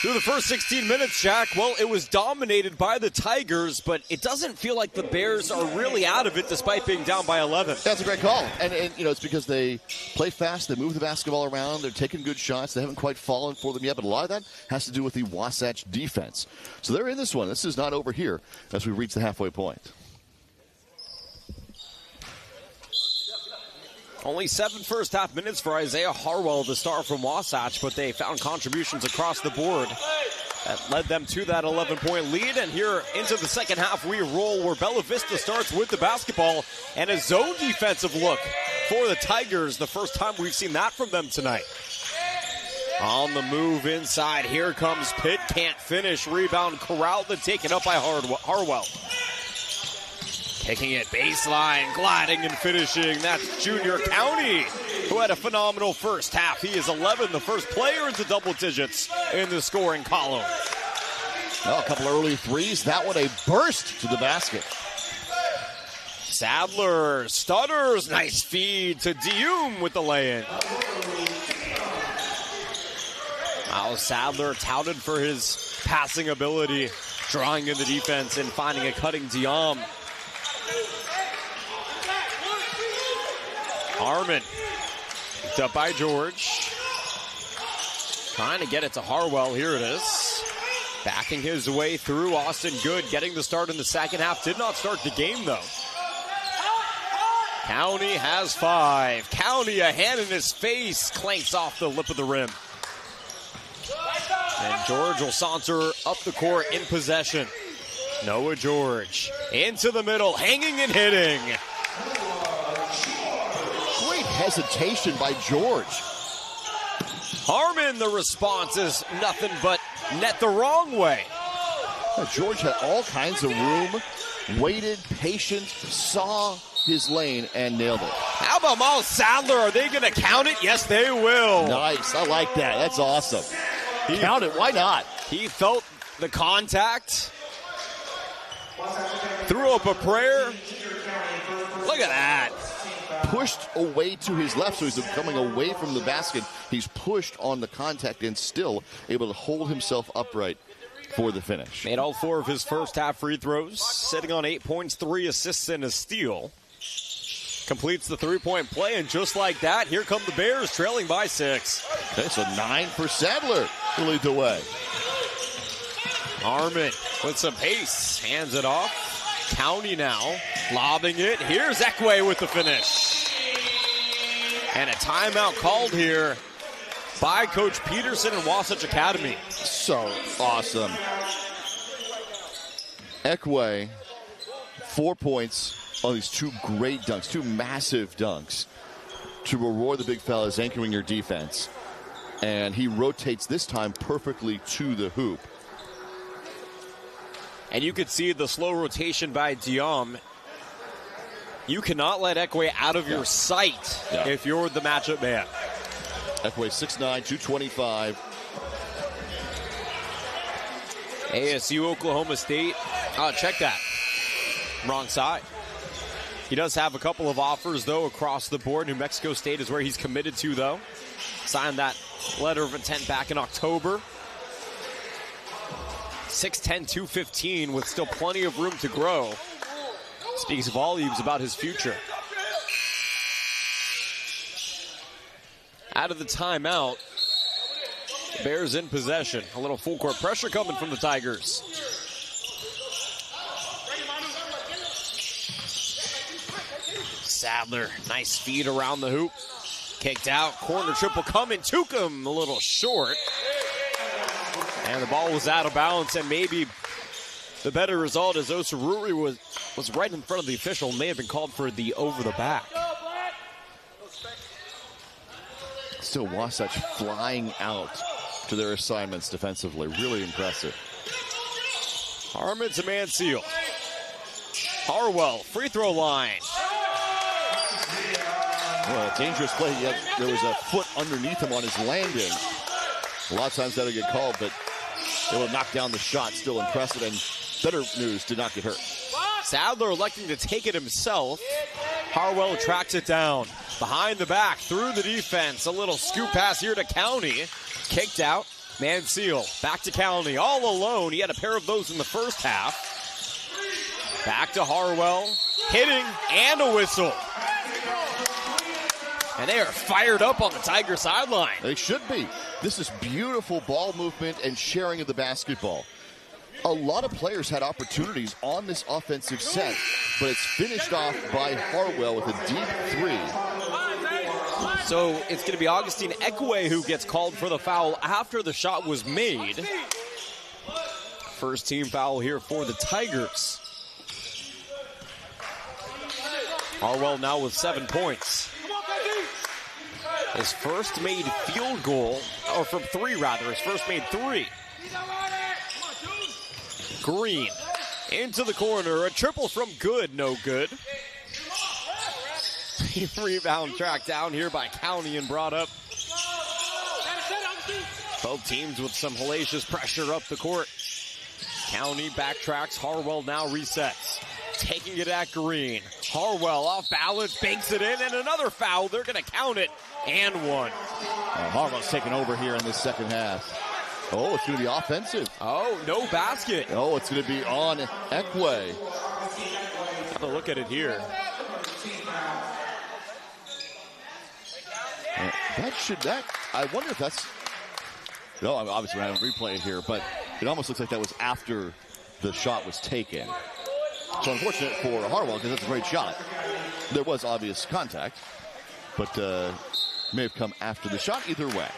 Through the first 16 minutes, Jack, well, it was dominated by the Tigers, but it doesn't feel like the Bears are really out of it despite being down by 11. That's a great call. And it's because they play fast, they move the basketball around, they're taking good shots. They haven't quite fallen for them yet, but a lot of that has to do with the Wasatch defense. So they're in this one. This is not over here as we reach the halfway point. Only 7 first-half minutes for Isaiah Harwell, the star from Wasatch, but they found contributions across the board that led them to that 11-point lead. And here into the second half we roll, where Bella Vista starts with the basketball and a zone defensive look for the Tigers. The first time we've seen that from them tonight. On the move inside, here comes Pitt, can't finish. Rebound corralled and taken up by Harwell. Kicking it baseline, gliding and finishing. That's Junior County, who had a phenomenal first half. He is 11, the first player into double digits in the scoring column. Oh, a couple early threes. That one a burst to the basket. Sadler stutters. Nice feed to Dioum with the lay-in. Wow, Sadler touted for his passing ability, drawing in the defense and finding a cutting Dioum. Harmon, picked up by George. Trying to get it to Harwell. Here it is. Backing his way through. Austin Good getting the start in the second half. Did not start the game, though. County has 5. County, a hand in his face, clanks off the lip of the rim. And George will saunter up the court in possession. Noah George into the middle, hanging and hitting. Great hesitation by George. Harmon, the response is nothing but net the wrong way. George had all kinds of room, waited, patient, saw his lane, and nailed it. How about Miles Sadler? Are they going to count it? Yes, they will. Nice. I like that. That's awesome. Count it. Why not? He felt the contact. Threw up a prayer. Look at that. Pushed away to his left, so he's coming away from the basket. He's pushed on the contact and still able to hold himself upright for the finish. Made all 4 of his first half free throws, sitting on 8 points, 3 assists, and a steal. Completes the three-point play, and just like that, here come the Bears, trailing by 6. Okay, so 9 for Sadler to lead the way. Harmon with some pace, hands it off. County now, lobbing it. Here's Ekwe with the finish. And a timeout called here by Coach Peterson and Wasatch Academy. So awesome. Ekwe, 4 points on these 2 great dunks, 2 massive dunks to reward the big fellas anchoring your defense. And he rotates this time perfectly to the hoop. And you could see the slow rotation by Dioum. You cannot let Ekwe out of your sight if you're the matchup man. Ekwe 6'9", 225. ASU, Oklahoma State. Check that. Wrong side. He does have a couple of offers, though, across the board. New Mexico State is where he's committed to, though. Signed that letter of intent back in October. 6'10", 215 with still plenty of room to grow. Speaks volumes about his future. Out of the timeout, the Bears in possession. A little full court pressure coming from the Tigers. Sadler, nice feed around the hoop. Kicked out, corner triple coming. Took him a little short. And the ball was out of bounds, and maybe the better result is Osururi was right in front of the official. May have been called for the over the back. Still Wasatch flying out to their assignments defensively. Really impressive. Harmon's a man seal. Harwell, free throw line. Well, a dangerous play. Yet there was a foot underneath him on his landing. A lot of times that'll get called, but able to knock down the shot. Still impressive, and better news, did not get hurt. Sadler electing to take it himself. Harwell tracks it down. Behind the back, through the defense. A little scoop pass here to County. Kicked out. Mansell back to County. All alone. He had a pair of those in the first half. Back to Harwell. Hitting and a whistle. And they are fired up on the Tiger sideline. They should be. This is beautiful ball movement and sharing of the basketball. A lot of players had opportunities on this offensive set, but it's finished off by Harwell with a deep three. So it's going to be Augustine Ekwe who gets called for the foul after the shot was made. First team foul here for the Tigers. Harwell now with 7 points. His first made field goal, or from three rather, his first made three. Green into the corner, a triple from Good, no good. Rebound tracked down here by County and brought up. Both teams with some hellacious pressure up the court. County backtracks, Harwell now resets. Taking it at Green. Harwell off balance, banks it in, and another foul. They're going to count it, and one. Harwell's taking over here in this second half. Oh, it's going to be offensive. Oh, no basket. Oh, it's going to be on Ekwe. Have a look at it here. I wonder if that's, no, obviously we're having a replay here, but it almost looks like that was after the shot was taken. So unfortunate for Harwell because that's a great shot. There was obvious contact, but may have come after the shot either way.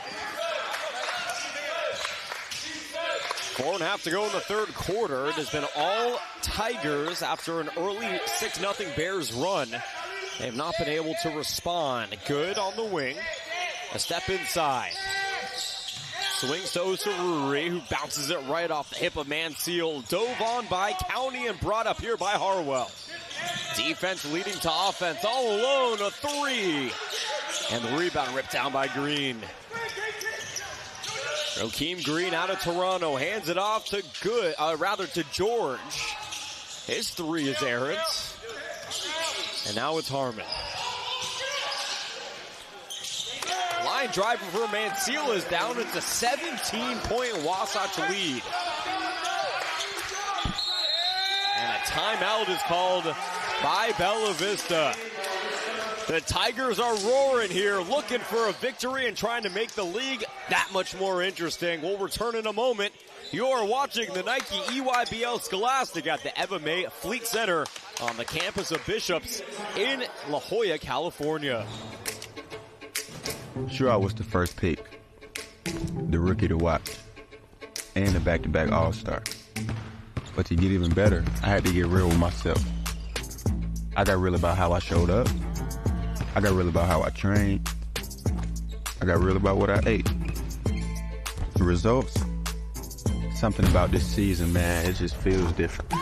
4.5 to go in the third quarter. It has been all Tigers after an early 6-0 Bears run. They have not been able to respond. Good on the wing. A step inside. Swings to Osaruri, who bounces it right off the hip of Mansell. Dove on by County and brought up here by Harwell. Defense leading to offense. All alone, a three. And the rebound ripped down by Green. Joakim Green out of Toronto. Hands it off to to George. His three is errant. And now it's Harmon. Line driver for Mansell is down. It's a 17-point Wasatch lead. And a timeout is called by Bella Vista. The Tigers are roaring here, looking for a victory and trying to make the league that much more interesting. We'll return in a moment. You're watching the Nike EYBL Scholastic at the Eva May Fleet Center on the campus of Bishops in La Jolla, California. Sure, I was the first pick, the rookie to watch, and the back-to-back All-Star. But to get even better, I had to get real with myself. I got real about how I showed up. I got real about how I trained. I got real about what I ate. The results, something about this season, man, it just feels different.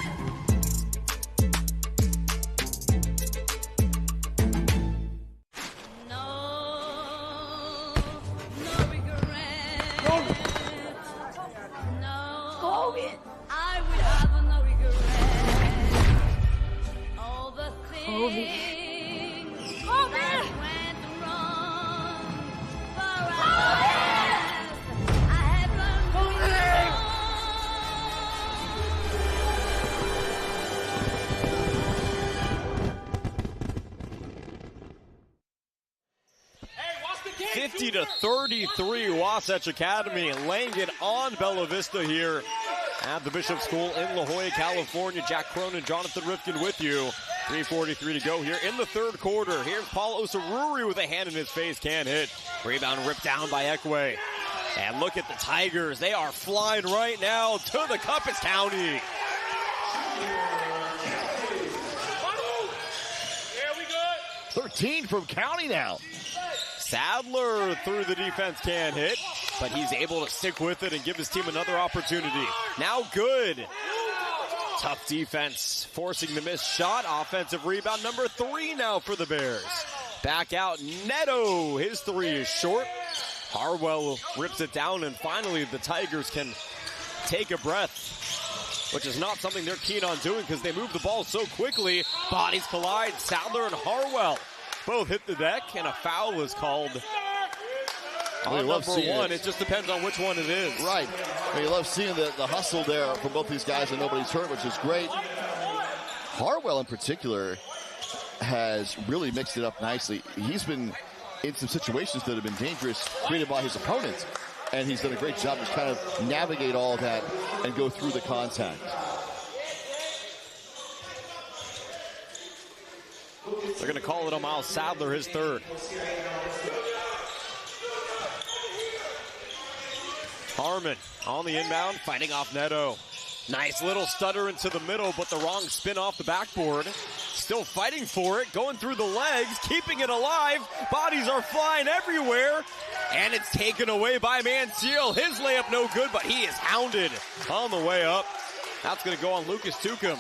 Wasatch Academy laying it on Bella Vista here at the Bishop School in La Jolla, California. Jack Cronin, Jonathan Rifkin with you. 3:43 to go here in the third quarter. Here's Paul Osaruri with a hand in his face, can't hit. Rebound ripped down by Ekwe. And look at the Tigers. They are flying right now to the cup. It's County. 13 from County now. Sadler through the defense can't hit, but he's able to stick with it and give his team another opportunity. Now Good. Tough defense, forcing the missed shot. Offensive rebound, number 3 now for the Bears. Back out, Neto. His three is short. Harwell rips it down, and finally the Tigers can take a breath. which is not something they're keen on doing because they move the ball so quickly. Bodies collide. Sadler and Harwell both hit the deck, and a foul was called on number one. It just depends on which one it is. Right. You love seeing the hustle there from both these guys, and nobody's hurt, which is great. Harwell in particular has really mixed it up nicely. He's been in some situations that have been dangerous, created by his opponents, and he's done a great job to kind of navigate all of that and go through the contact. They're going to call it on Miles Sadler, his third. Harmon on the inbound, fighting off Neto. Nice little stutter into the middle, but the wrong spin off the backboard. Still fighting for it, going through the legs, keeping it alive. Bodies are flying everywhere, and it's taken away by Manciel. His layup no good, but he is hounded on the way up. That's going to go on Lucas Tucum.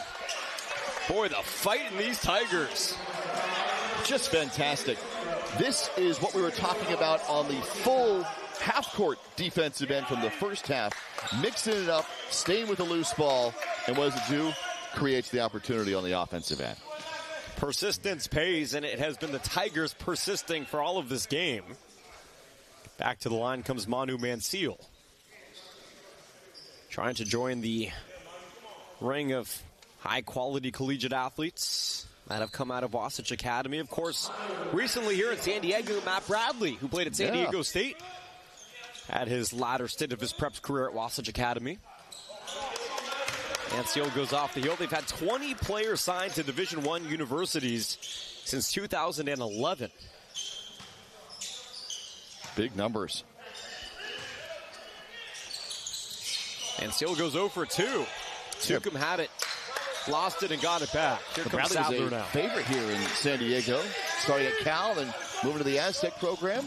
Boy, the fight in these Tigers. Just fantastic. This is what we were talking about on the full half-court defensive end from the first half, mixing it up, staying with the loose ball, and what does it do? Creates the opportunity on the offensive end. Persistence pays, and it has been the Tigers persisting for all of this game. Back to the line comes Manu Manciel, trying to join the ring of high-quality collegiate athletes that have come out of Wasatch Academy. Of course, recently here in San Diego, Matt Bradley, who played at San Diego State, had his latter stint of his preps career at Wasatch Academy. Manciel goes off the heel. They've had 20 players signed to Division I universities since 2011. Big numbers. Manciel goes 0 for 2. Tucum had it, lost it, and got it back. Here comes Sadler now. Favorite here in San Diego. Starting at Cal and moving to the Aztec program.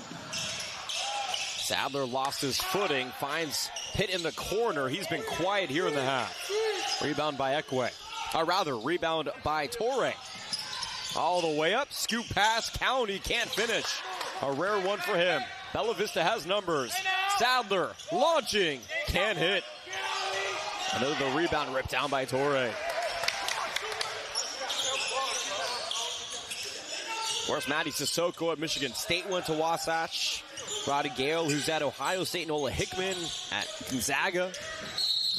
Sadler lost his footing, finds Pitt in the corner. He's been quiet here in the half. Rebound by Ekwe. Or rather, rebound by Torre. All the way up, scoop pass, County can't finish. A rare one for him. Bella Vista has numbers. Sadler launching, can't hit. Another rebound ripped down by Torre. Of course, Matty Sissoko at Michigan State went to Wasatch. Roddy Gale, who's at Ohio State, Nola Hickman at Gonzaga.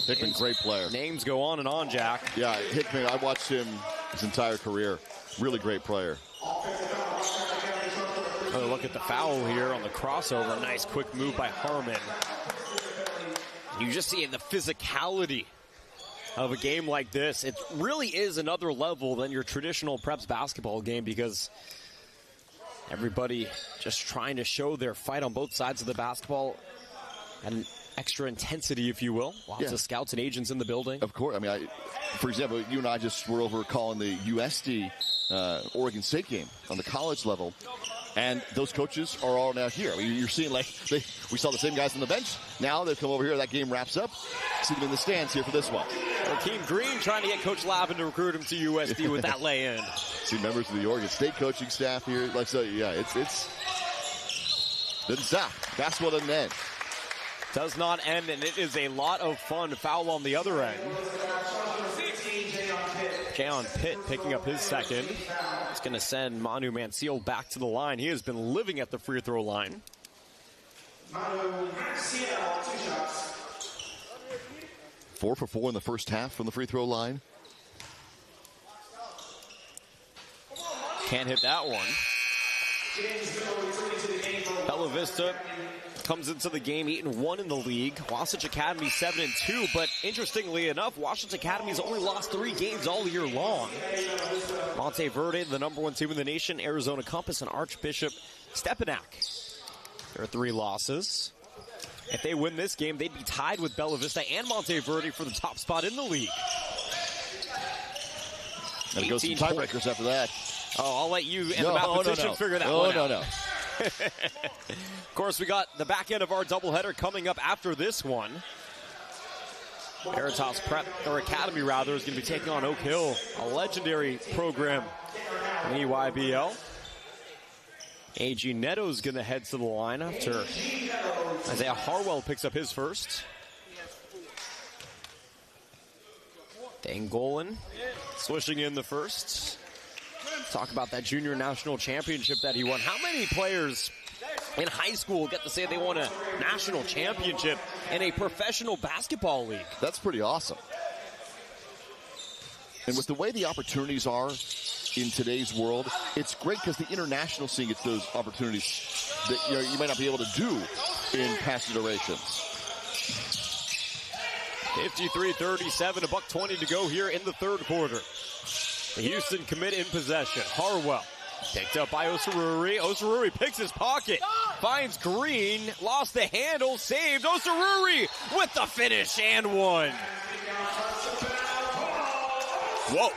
Hickman, great player. Names go on and on, Jack. Yeah, Hickman, I watched him his entire career. Really great player. Another look at the foul here on the crossover. Nice quick move by Harmon. You just see the physicality of a game like this. It really is another level than your traditional preps basketball game because everybody just trying to show their fight on both sides of the basketball and extra intensity, if you will. Lots of scouts and agents in the building. Of course. I mean, for example, you and I just were over calling the USD Oregon State game on the college level. And those coaches are all now here. I mean, you're seeing we saw the same guys on the bench. Now they've come over here. That game wraps up. See them in the stands here for this one. Rakeem Green trying to get Coach Lavin to recruit him to USD with that lay-in. See members of the Oregon State coaching staff here. Like so, yeah, it's doesn't stop. Basketball doesn't end. Does not end, and it is a lot of fun. Foul on the other end. Jayon Pitt picking up his second. It's going to send Manu Manciel back to the line. He has been living at the free throw line. 4 for 4 in the first half from the free throw line. Can't hit that one. Bella Vista comes into the game 8-1 in the league. Wasatch Academy 7-2, but interestingly enough, Wasatch Academy's only lost 3 games all year long. Monteverde, the number 1 team in the nation, Arizona Compass, and Archbishop Stepanak. There are 3 losses. If they win this game, they'd be tied with Bella Vista and Monteverde for the top spot in the league. And it goes some tiebreakers after that. Oh, I'll let you and the mathematician figure that one out. No. Of course, we got the back end of our doubleheader coming up after this one. Veritas Prep, or Academy rather, is going to be taking on Oak Hill, a legendary program in EYBL. AG Neto is going to head to the line after Isaiah Harwell picks up his first. Dangolan swishing in the first. Talk about that junior national championship that he won. How many players in high school get to say they won a national championship in a professional basketball league? That's pretty awesome. And with the way the opportunities are in today's world, it's great because the international scene gets those opportunities that you might not be able to do in past iterations. 53-37, $1:20 to go here in the third quarter. The Houston commit in possession. Harwell picked up by Osururi. Osururi picks his pocket, finds Green, lost the handle, saved. Osururi with the finish and one. Whoa.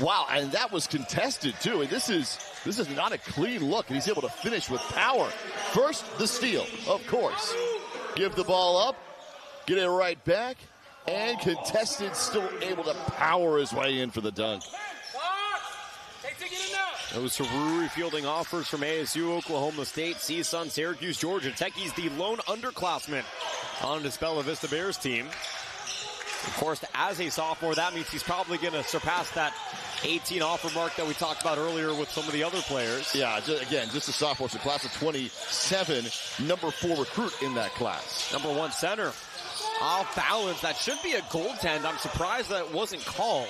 Wow, and that was contested too. And this is not a clean look, and he's able to finish with power. First, the steal, of course. Give the ball up, get it right back, and contested, still able to power his way in for the dunk. Osururi fielding offers from ASU, Oklahoma State, CSUN, Syracuse, Georgia Tech. He's the lone underclassman on this Bella Vista Bears team. Of course, as a sophomore, that means he's probably going to surpass that 18 offer mark that we talked about earlier with some of the other players. Yeah, just a sophomore, so class of 27, number 4 recruit in that class. Number 1 center. Off balance, that should be a goaltend. I'm surprised that it wasn't called.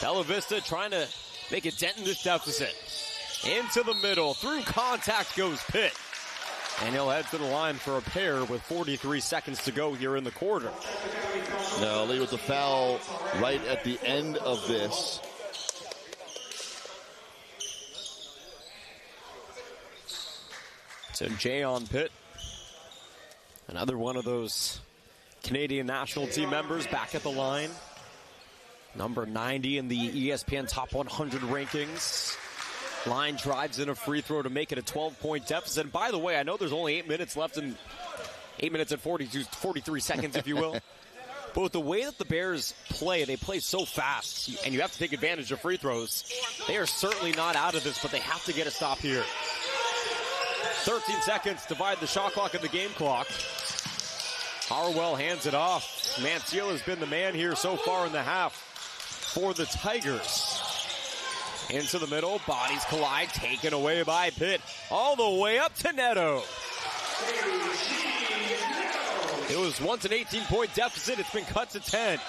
Bella Vista trying to make a dent in this deficit. Into the middle, through contact goes Pitt. And he'll head to the line for a pair with 43 seconds to go here in the quarter. No, Lee with the foul right at the end of this. So Jay on Pitt. Another one of those Canadian national team members back at the line. Number 90 in the ESPN Top 100 rankings. Line drives in a free throw to make it a 12-point deficit. And by the way, I know there's only 8 minutes left in 8 minutes and 43 seconds, if you will. But with the way that the Bears play, they play so fast, and you have to take advantage of free throws. They are certainly not out of this, but they have to get a stop here. 13 seconds divide the shot clock and the game clock. Harwell hands it off. Manciel has been the man here so far in the half for the Tigers. Into the middle, bodies collide, taken away by Pitt. All the way up to Neto. It was once an 18-point deficit. It's been cut to 10.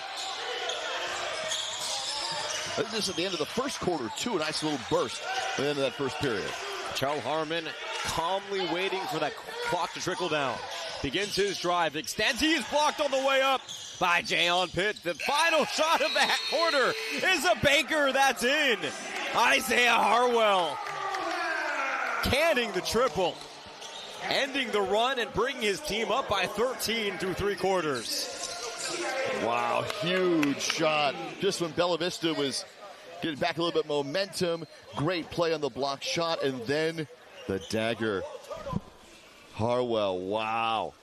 This is at the end of the first quarter, too. A nice little burst at the end of that first period. Charles Harmon calmly waiting for that clock to trickle down. Begins his drive, extends. He is blocked on the way up by Jayon Pitt. The final shot of that quarter is a banker. That's in. Isaiah Harwell canning the triple, ending the run and bringing his team up by 13 through 3 quarters. Wow, huge shot. Just when Bella Vista was getting back a little bit of momentum. Great play on the block shot, and then the dagger. Harwell, wow.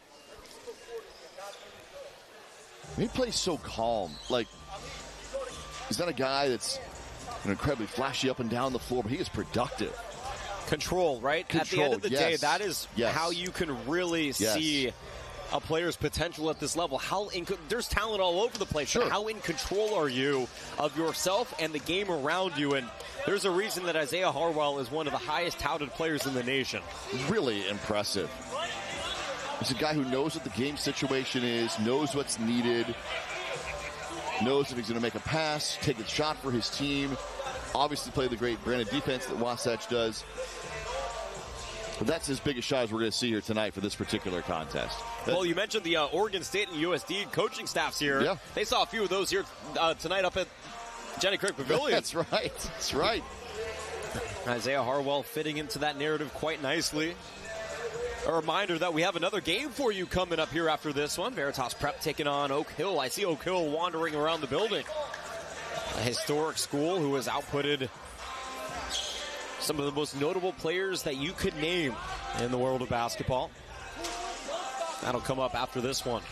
He plays so calm. Like, he's not a guy that's incredibly flashy up and down the floor, but he is productive. Control, right? At the end of the day, that is how you can really see a player's potential at this level. There's talent all over the place. Sure. How in control are you of yourself and the game around you? And there's a reason that Isaiah Harwell is one of the highest touted players in the nation. Really impressive. He's a guy who knows what the game situation is, knows what's needed, knows if he's going to make a pass, take a shot for his team. Obviously play the great brand of defense that Wasatch does. But that's as big a shot as we're going to see here tonight for this particular contest. Well, you mentioned the Oregon State and USD coaching staffs here. Yeah. They saw a few of those here tonight up at Jenny Craig Pavilion. That's right. That's right. Isaiah Harwell fitting into that narrative quite nicely. A reminder that we have another game for you coming up here after this one. Veritas Prep taking on Oak Hill. I see Oak Hill wandering around the building. A historic school who has outputted some of the most notable players that you could name in the world of basketball. That'll come up after this one.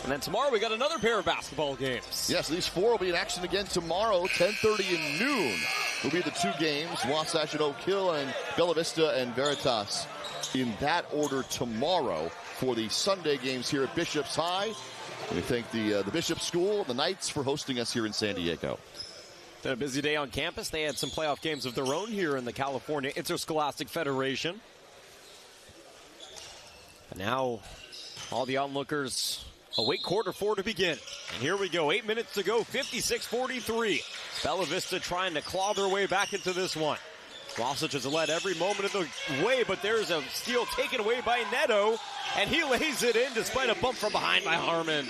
And then tomorrow we got another pair of basketball games. Yes, these 4 will be in action again tomorrow, 10:30 and noon. Will be the 2 games, Wasatch and Oak Hill, and Bella Vista and Veritas in that order tomorrow. for the Sunday games here at Bishop's High. We thank the Bishop School, the Knights, for hosting us here in San Diego. Been a busy day on campus. They had some playoff games of their own here in the California Interscholastic Federation. And now all the onlookers await quarter four to begin. And here we go, 8 minutes to go, 56-43. Bella Vista trying to claw their way back into this one. Wasatch has led every moment of the way, but there's a steal taken away by Neto, and he lays it in despite a bump from behind by Harmon.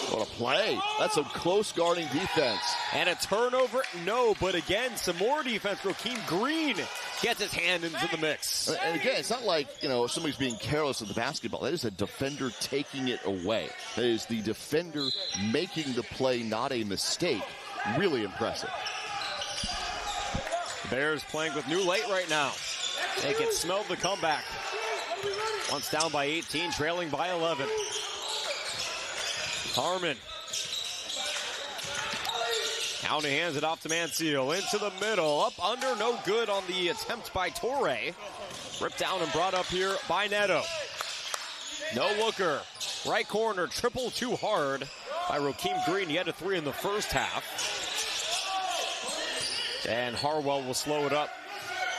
What a play. That's some close guarding defense. And a turnover? No, but again, some more defense. Rakeem Green gets his hand into the mix. And again, it's not like, somebody's being careless with the basketball. That is a defender taking it away. That is the defender making the play, not a mistake. Really impressive. Bears playing with new light right now. They can smell the comeback. Once down by 18, trailing by 11. Harmon. County hands it off to Manciel. Into the middle. Up under, no good on the attempt by Torre. Ripped down and brought up here by Neto. No looker. Right corner, triple too hard by Rakeem Green. He had a three in the first half. And Harwell will slow it up.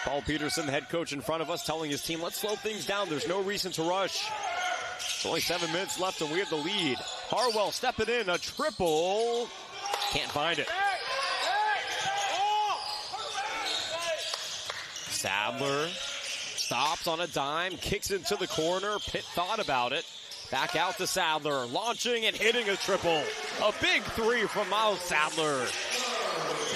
Paul Peterson, the head coach in front of us, telling his team, let's slow things down. There's no reason to rush. It's only 7 minutes left and we have the lead. Harwell stepping in, a triple. Can't find it. Sadler stops on a dime, kicks into the corner. Pitt thought about it. Back out to Sadler, launching and hitting a triple. A big three from Miles Sadler.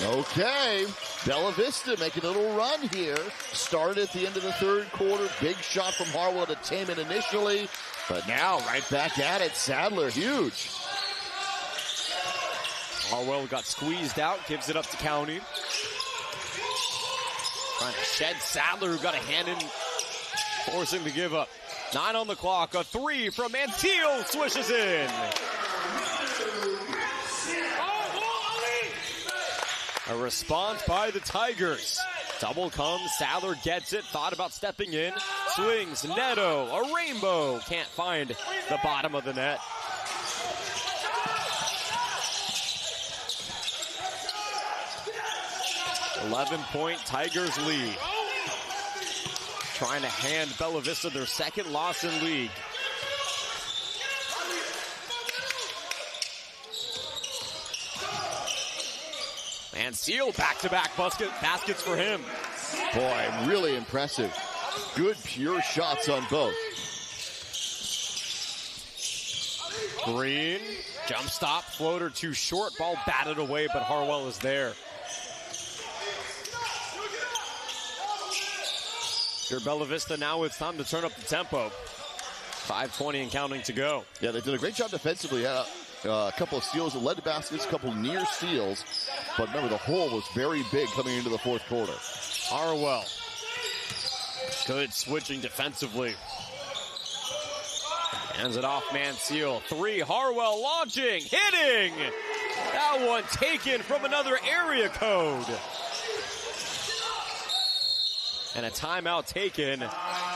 Okay, Bella Vista making a little run here. Started at the end of the third quarter. Big shot from Harwell to tame it initially. But now right back at it. Sadler, huge. Harwell got squeezed out, gives it up to County. Trying to shed Sadler, who got a hand in, forcing to give up. 9 on the clock, a three from Manciel, swishes in. A response by the Tigers. Double comes, Sadler gets it, thought about stepping in, swings, Neto, a rainbow, can't find the bottom of the net. .11 Tigers lead. Trying to hand Bella Vista their second loss in league. Manciel back-to-back baskets for him. Boy, really impressive. Good pure shots on both. Green, jump stop, floater too short, ball batted away, but Harwell is there. Here Bella Vista, now it's time to turn up the tempo. 5:20 and counting to go. Yeah, they did a great job defensively. A couple of steals that led to baskets, a couple near steals. But remember, the hole was very big coming into the fourth quarter. Harwell. Good switching defensively. Hands it off Manciel. Three, Harwell launching, hitting. That one taken from another area code. And a timeout taken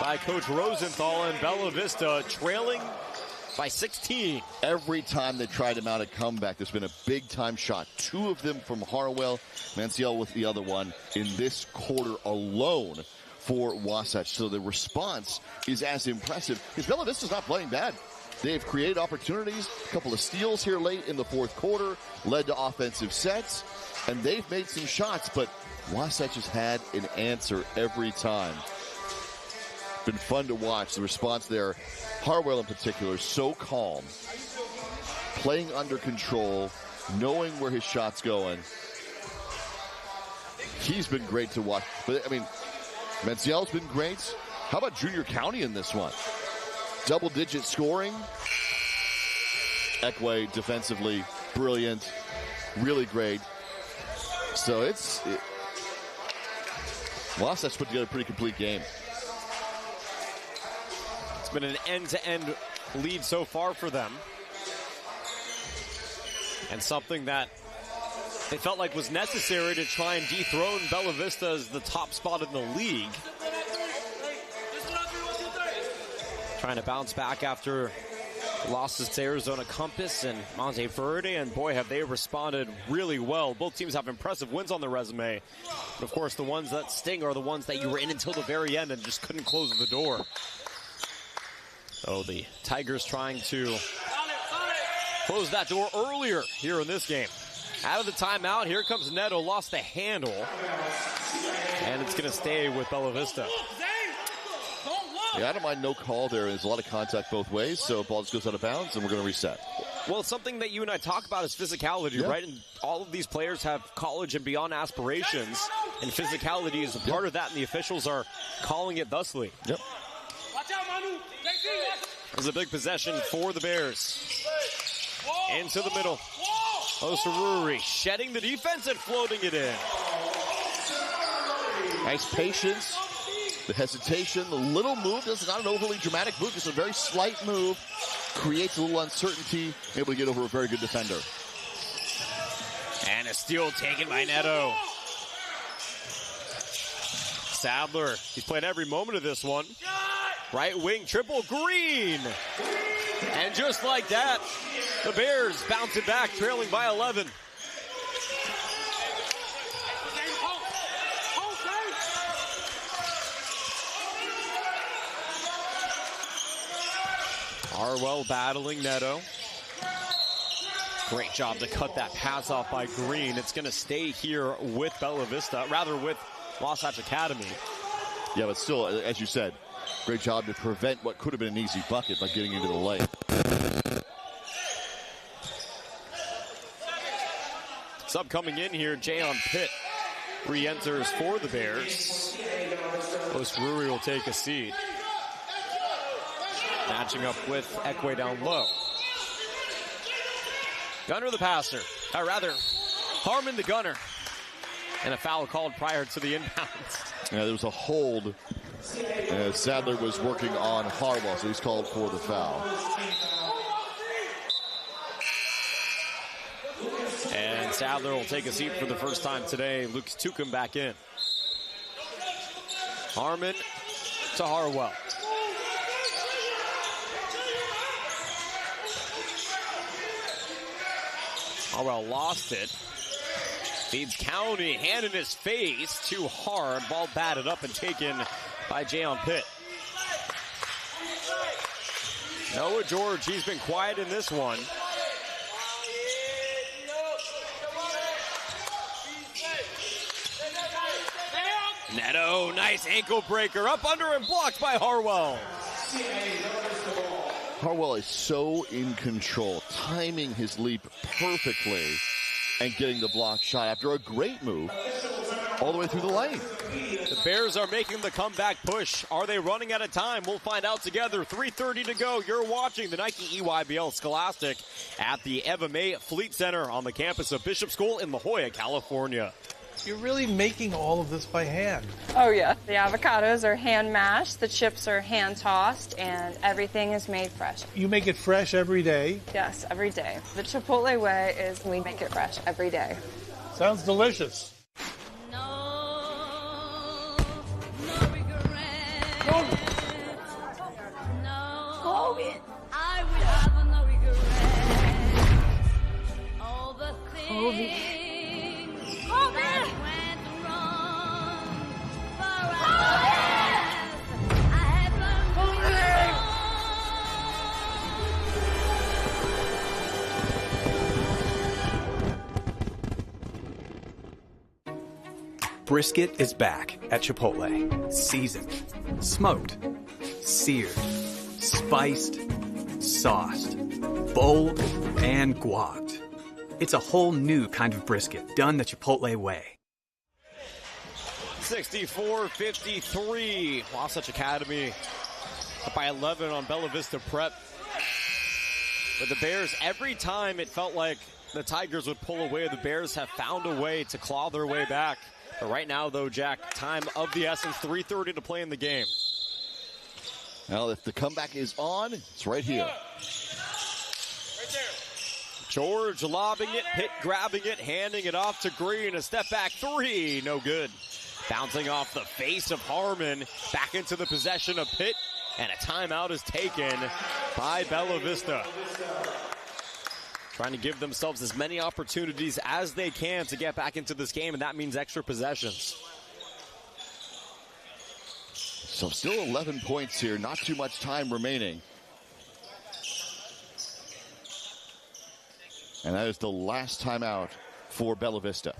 by Coach Rosenthal and Bella Vista, trailing by 16. Every time they tried to mount a comeback, there's been a big-time shot. 2 of them from Harwell, Manciel with the other one in this quarter alone for Wasatch. So the response is as impressive because Bella Vista's not playing bad. They've created opportunities, a couple of steals here late in the fourth quarter, led to offensive sets, and they've made some shots, but Wasatch has had an answer every time. Been fun to watch. The response there, Harwell in particular, so calm, playing under control, knowing where his shot's going. He's been great to watch. But, I mean, Manciel's been great. How about Junior County in this one? Double-digit scoring. Ekwe defensively brilliant, really great. So Wasatch put together a pretty complete game. It's been an end-to-end lead so far for them. And something that they felt like was necessary to try and dethrone Bella Vista as the top spot in the league. trying to bounce back after losses to Arizona Compass and Monte Verde, and boy, have they responded really well. Both teams have impressive wins on their resume. But of course, the ones that sting are the ones that you were in until the very end and just couldn't close the door. So the Tigers trying to close that door earlier here in this game. Out of the timeout, here comes Neto, lost the handle. And it's going to stay with Bella Vista. Yeah, I don't mind no call there. There's a lot of contact both ways, so ball just goes out of bounds, and we're going to reset. Well, something that you and I talk about is physicality, right? And all of these players have college and beyond aspirations, and physicality is a part of that, and the officials are calling it thusly. Yep. This is a big possession for the Bears. Into the middle. Osoruri shedding the defense and floating it in. Nice patience. The hesitation, the little move. This is not an overly dramatic move, just a very slight move. Creates a little uncertainty, able to get over a very good defender. And a steal taken by Neto. Sadler, he's played every moment of this one. Right wing triple, Green. And just like that, the Bears bounce it back, trailing by 11. Harwell battling Neto. Great job to cut that pass off by Green. It's going to stay here with Bella Vista, rather with Wasatch Academy. Yeah, but still, as you said, great job to prevent what could have been an easy bucket by getting into the lane. Sub coming in here, Jayon Pitt re-enters for the Bears. Osoruri will take a seat. Matching up with Ekwe down low. Gunner the passer. Or rather, Harmon the gunner. And a foul called prior to the inbounds. Yeah, there was a hold. Sadler was working on Harwell, so he's called for the foul. And Sadler will take a seat for the first time today. Lucas Tucum back in. Harmon to Harwell. Harwell lost it. Feeds County, hand in his face, too hard. Ball batted up and taken by Jayon Pitt. Noah George, he's been quiet in this one. Neto, nice ankle breaker, up under and blocked by Harwell. Harwell is so in control, timing his leap perfectly and getting the block shot after a great move all the way through the lane. The Bears are making the comeback push. Are they running out of time? We'll find out together. 3:30 to go. You're watching the Nike EYBL Scholastic at the Eva May Fleet Center on the campus of Bishop School in La Jolla, California. You're really making all of this by hand. Oh, yeah. The avocados are hand mashed, the chips are hand tossed, and everything is made fresh. You make it fresh every day. Yes, every day. The Chipotle way is we make it fresh every day. Sounds delicious. I will have no regret. All the things that went wrong. For I have learned. Brisket is back at Chipotle. Seasoned, smoked, seared, spiced, sauced, bold, and guacced. It's a whole new kind of brisket done the Chipotle way. 64-53. Wasatch Academy up by 11 on Bella Vista Prep. But the Bears, every time it felt like the Tigers would pull away, the Bears have found a way to claw their way back. But right now, though, Jack, time of the essence, 3:30 to play in the game. Well, if the comeback is on, it's right here. George lobbing it, Pitt grabbing it, handing it off to Green. A step back three, no good. Bouncing off the face of Harmon, back into the possession of Pitt. And a timeout is taken by Bella Vista. Trying to give themselves as many opportunities as they can to get back into this game, and that means extra possessions. So still 11 points here, not too much time remaining. And that is the last timeout for Bella Vista.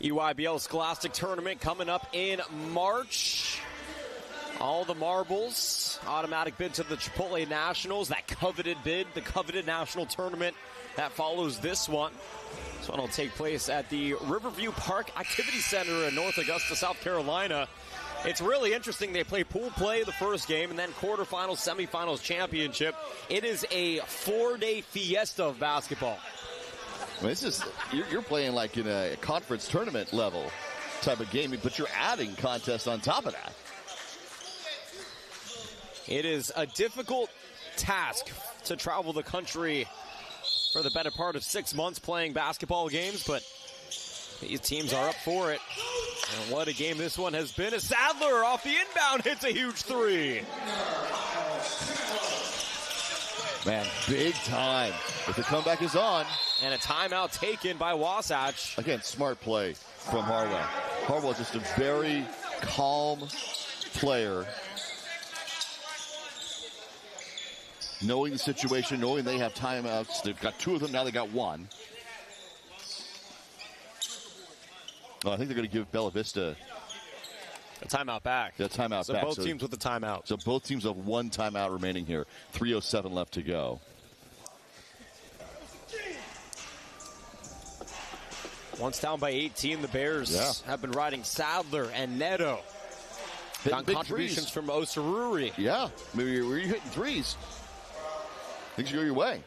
EYBL Scholastic Tournament coming up in March. All the marbles, automatic bid to the Chipotle Nationals, that coveted bid, the coveted national tournament that follows this one. This one will take place at the Riverview Park Activity Center in North Augusta, South Carolina. It's really interesting. They play pool play the first game and then quarterfinals, semifinals, championship. It is a 4-day fiesta of basketball. Well, this is, you're playing like in a conference tournament level type of game, but you're adding contests on top of that. It is a difficult task to travel the country for the better part of 6 months playing basketball games, but these teams are up for it. And what a game this one has been. As Sadler off the inbound hits a huge three. Man, big time. If the comeback is on. And a timeout taken by Wasatch. Again, smart play from Harwell. Harwell is just a very calm player. Knowing the situation, knowing they have timeouts. They've got 2 of them, now they got 1. Well, I think they're going to give Bella Vista a timeout back. The timeout back. So both teams with the timeout. So both teams have 1 timeout remaining here. 3:07 left to go. Once down by 18, the Bears have been riding Sadler and Neto. On contributions from Osururi. Yeah, maybe were you hitting threes? Things go your way.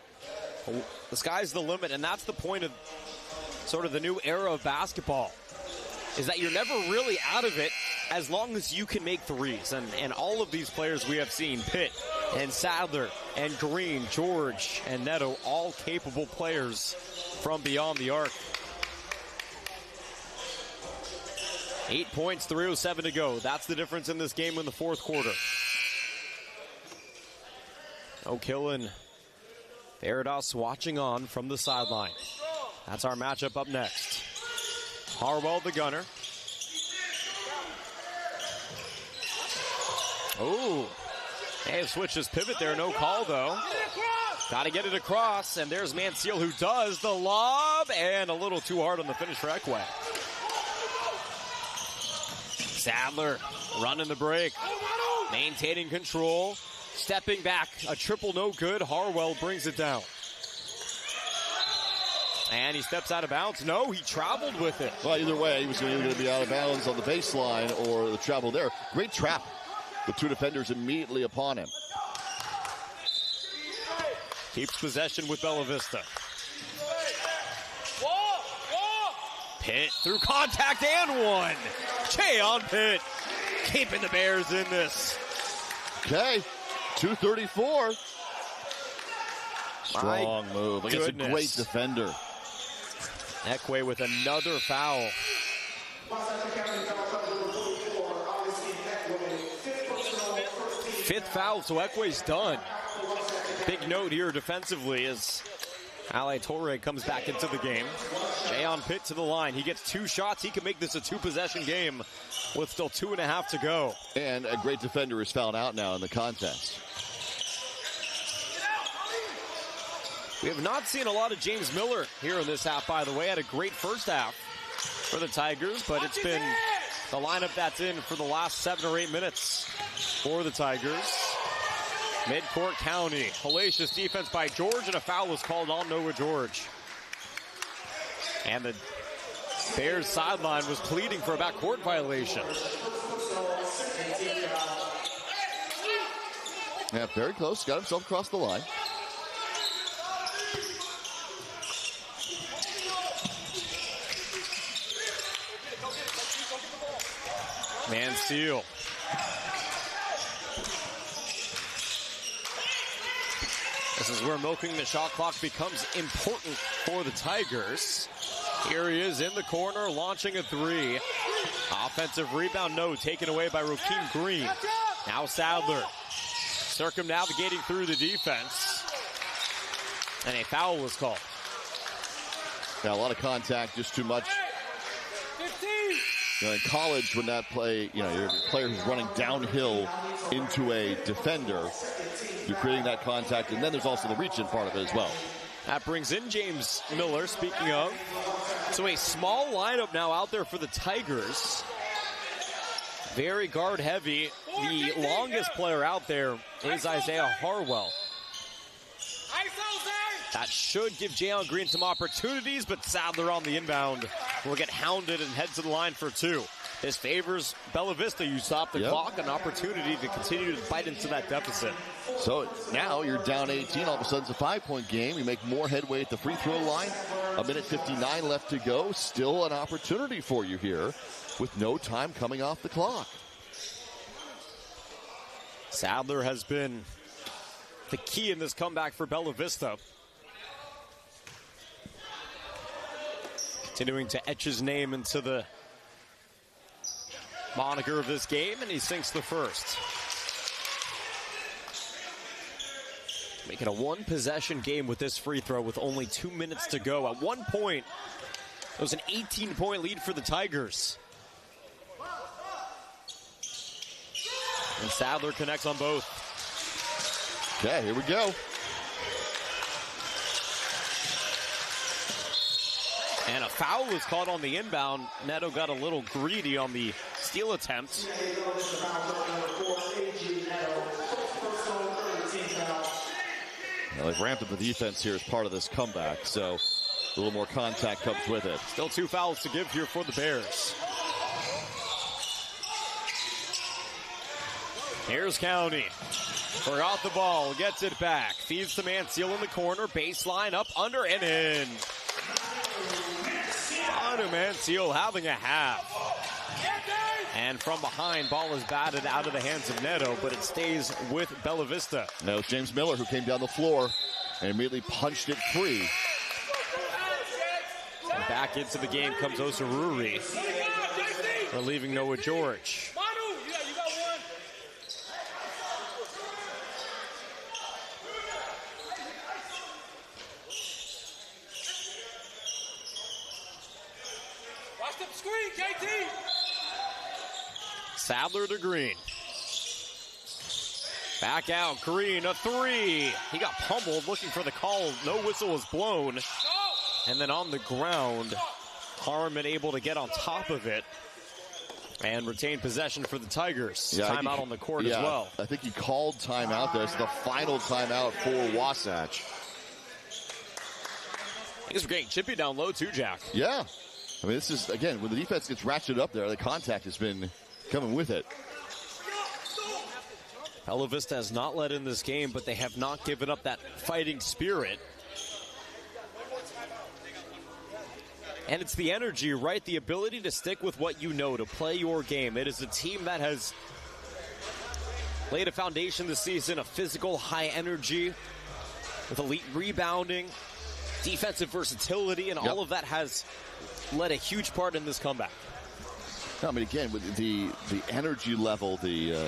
The sky's the limit, and that's the point of sort of the new era of basketball, is that you're never really out of it as long as you can make threes. And all of these players we have seen, Pitt and Sadler and Green, George and Neto, all capable players from beyond the arc. 8 points, 3:07 to go. That's the difference in this game in the fourth quarter. O'Killen, Parados watching on from the sideline. That's our matchup up next. Harwell, the gunner. Oh, they have switched his pivot there. No call, though. Got to get it across, and there's Manciel who does the lob, and a little too hard on the finish for Ekwe. Sadler running the break, maintaining control, stepping back, a triple no good. Harwell brings it down. And he steps out of bounds. No, he traveled with it. Well, either way, he was either going to be out of bounds on the baseline or the travel there. Great trap with 2 defenders immediately upon him. Keeps possession with Bella Vista. Pitt through contact and 1. Jay on Pitt, keeping the Bears in this. Okay, 2:34. Strong move against a great defender. Ekwe with another foul. 5th foul, so Ekwe's done. Big note here defensively as Ale Torre comes back into the game. Jay on Pitt to the line. He gets 2 shots. He can make this a 2-possession game with still 2.5 to go. And a great defender is fouled out now in the contest. We have not seen a lot of James Miller here in this half, by the way. Had a great first half for the Tigers, but it's been the lineup that's in for the last 7 or 8 minutes for the Tigers. Midcourt County. Hellacious defense by George, and a foul was called on Noah George. And the Bears sideline was pleading for a backcourt violation. Yeah, very close. Got himself across the line. Manciel. This is where milking the shot clock becomes important for the Tigers. Here he is in the corner, launching a three. Offensive rebound, no, taken away by Rakeem Green. Now Sadler circumnavigating through the defense. And a foul was called. Yeah, a lot of contact, just too much. You know, in college, when that play, you know, your player who's running downhill into a defender, you're creating that contact, and then there's also the reach-in part of it as well. That brings in James Miller, speaking of. So a small lineup now out there for the Tigers. Very guard heavy. The longest player out there is Isaiah Harwell. That should give Jayon Green some opportunities, but Sadler on the inbound will get hounded and head to the line for two. This favors Bella Vista. You stop the clock, an opportunity to continue to bite into that deficit. So now you're down 18. All of a sudden it's a 5-point game. You make more headway at the free throw line. 1:59 left to go. Still an opportunity for you here with no time coming off the clock. Sadler has been the key in this comeback for Bella Vista. Continuing to etch his name into the moniker of this game, and he sinks the first. Making a one-possession game with this free throw with only 2 minutes to go. At one point, it was an 18-point lead for the Tigers. And Sadler connects on both. Okay, here we go. And a foul was called on the inbound. Neto got a little greedy on the steal attempt. Well, they've ramped up the defense here as part of this comeback, so a little more contact comes with it. Still 2 fouls to give here for the Bears. Here's County. Forgot the ball, gets it back. Feeds to Manciel in the corner. Baseline up, under, and in. Manciel having a half. And from behind, ball is batted out of the hands of Neto, but it stays with Bella Vista. Now it's James Miller who came down the floor and immediately punched it free. And back into the game comes Osaruri, relieving Noah George. Sadler to Green. Back out, Green, a three. He got pummeled, looking for the call. No whistle was blown. And then on the ground, Harmon able to get on top of it and retain possession for the Tigers. Yeah, timeout on the court as well. I think he called timeout. That's the final timeout for Wasatch. I guess we're getting chippy down low too, Jack. Yeah. I mean, this is, again, when the defense gets ratcheted up there, the contact has been coming with it. Bella Vista has not led in this game, but they have not given up that fighting spirit. And it's the energy, right? The ability to stick with what you know, to play your game. It is a team that has laid a foundation this season of physical, high energy, with elite rebounding, defensive versatility, and all of that has led a huge part in this comeback. I mean, again, with the energy level, the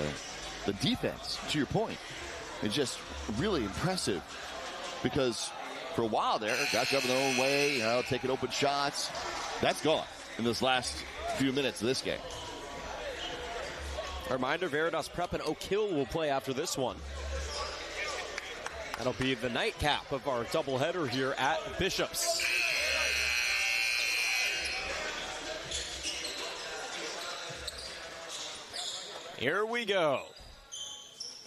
defense, to your point, is just really impressive. Because for a while there, guys got their own way, you know, taking open shots. That's gone in this last few minutes of this game. A reminder, Veritas Prep and Oak Hill will play after this one. That'll be the nightcap of our doubleheader here at Bishop's. Here we go.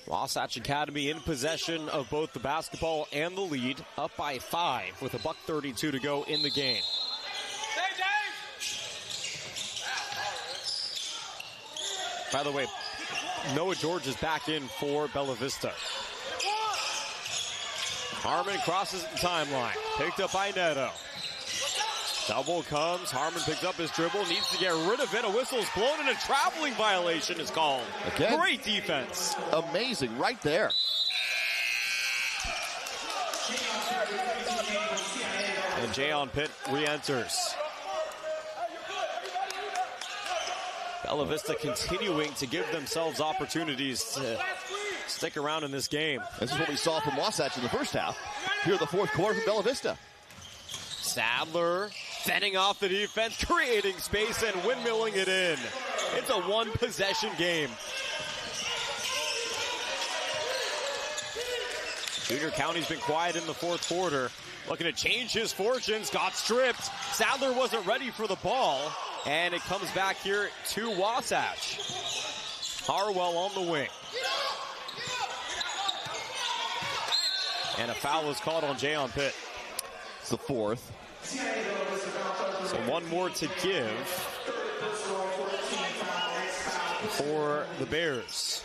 Wasatch Academy in possession of both the basketball and the lead, up by 5 with $1:32 to go in the game. By the way, Noah George is back in for Bella Vista. Harmon crosses the timeline, picked up by Neto. Double comes, Harmon picks up his dribble, needs to get rid of it. A whistle is blown and a traveling violation is called. Again, great defense. Amazing right there. And Jayon Pitt re-enters. Bella Vista continuing to give themselves opportunities to stick around in this game. This is what we saw from Wasatch in the first half. Here in the fourth quarter from Bella Vista. Sadler fending off the defense, creating space and windmilling it in. It's a one-possession game. Junior County's been quiet in the fourth quarter. Looking to change his fortunes, got stripped. Sadler wasn't ready for the ball, and it comes back here to Wasatch. Harwell on the wing. And a foul was called on Jayon Pitt. It's the fourth. So one more to give for the Bears.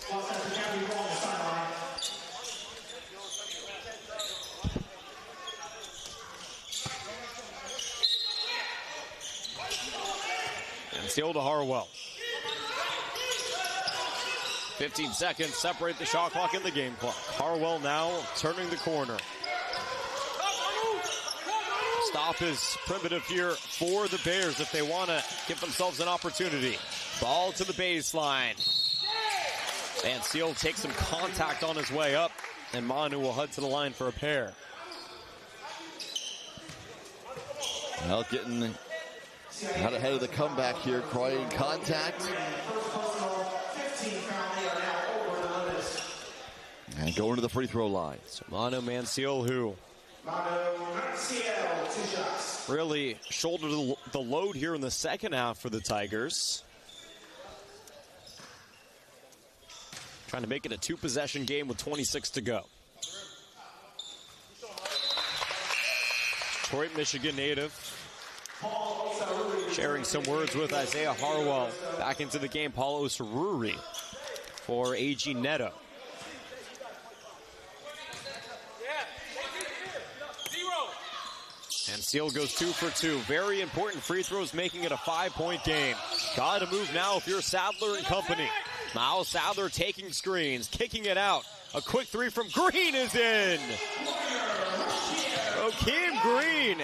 And still to Harwell. 15 seconds separate the shot clock and the game clock. Harwell now turning the corner. Stop is primitive here for the Bears if they want to give themselves an opportunity. Ball to the baseline. And Seal takes some contact on his way up, and Manu will head to the line for a pair. Well, getting out ahead of the comeback here, creating contact. And going to the free throw line. So Manu Manciel, who really shouldered the load here in the second half for the Tigers. Trying to make it a two-possession game with 26 to go. Detroit, Michigan native. Sharing some words with Isaiah Harwell. Back into the game, Paulo Ceruri for AG Neto. And Seal goes 2 for 2. Very important free throws, making it a 5-point game. Got to move now if you're Sadler and company. Now Sadler taking screens, kicking it out. A quick three from Green is in. Okeem Green.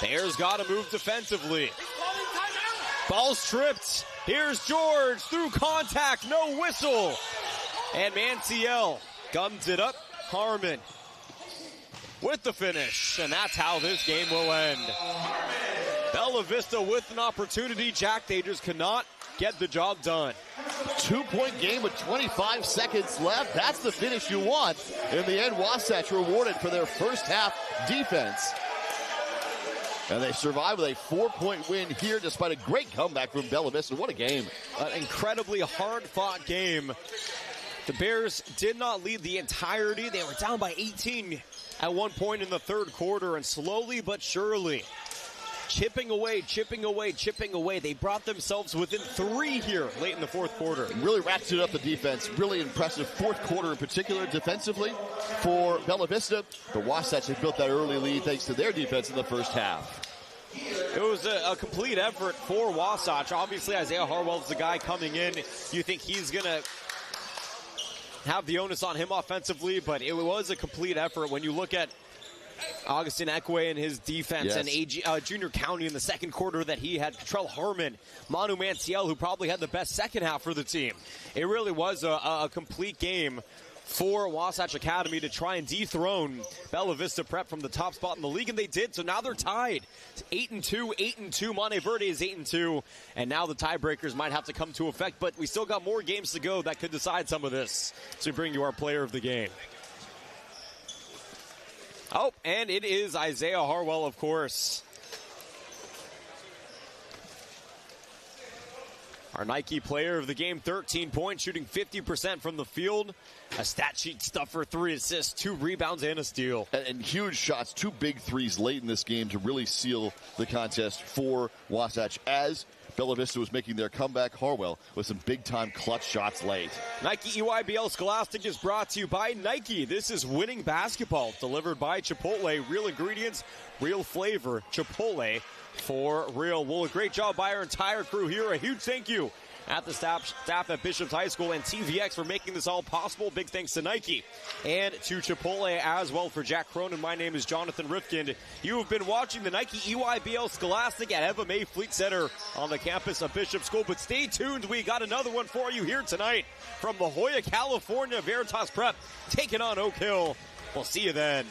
Bears got to move defensively. Ball stripped. Here's George through contact, no whistle. And Manciel gums it up. Harmon with the finish, and that's how this game will end. Bella Vista with an opportunity. Jack, they just cannot get the job done. 2-point game with 25 seconds left. That's the finish you want. In the end, Wasatch rewarded for their first half defense. And they survive with a 4-point win here despite a great comeback from Bella Vista. What a game. An incredibly hard-fought game. The Bears did not lead the entirety. They were down by 18 at one point in the third quarter, and slowly but surely, chipping away, they brought themselves within 3 here late in the fourth quarter. Really ratcheted up the defense. Really impressive fourth quarter in particular defensively for Bella Vista. The Wasatch have built that early lead thanks to their defense in the first half. It was a complete effort for Wasatch. Obviously, Isaiah Harwell is the guy coming in. You think he's going to have the onus on him offensively, but it was a complete effort. When you look at Augustin Ekwe and his defense, yes, and Junior County in the second quarter that he had, Trell Harmon, Manu Manciel, who probably had the best second half for the team. It really was a complete game for Wasatch Academy to try and dethrone Bella Vista Prep from the top spot in the league, and they did. So now they're tied. 8-2. Monteverde is 8-2, and now the tiebreakers might have to come to effect, but we still got more games to go that could decide some of this. So we bring you our player of the game. Oh, and it is Isaiah Harwell, of course. Our Nike player of the game, 13 points, shooting 50% from the field. A stat sheet stuffer, 3 assists, 2 rebounds, and a steal. And huge shots, 2 big threes late in this game to really seal the contest for Wasatch as Bella Vista was making their comeback. Harwell with some big-time clutch shots late. Nike EYBL Scholastic is brought to you by Nike. This is winning basketball, delivered by Chipotle. Real ingredients, real flavor. Chipotle for real. Well, a great job by our entire crew here. A huge thank you at the staff at Bishop's High School, and TVX for making this all possible. Big thanks to Nike and to Chipotle as well. For Jack Cronin, my name is Jonathan Rifkind. You have been watching the Nike EYBL Scholastic at Eva May Fleet Center on the campus of Bishop School. But stay tuned, we got another one for you here tonight from La Jolla, California. Veritas Prep taking on Oak Hill. We'll see you then.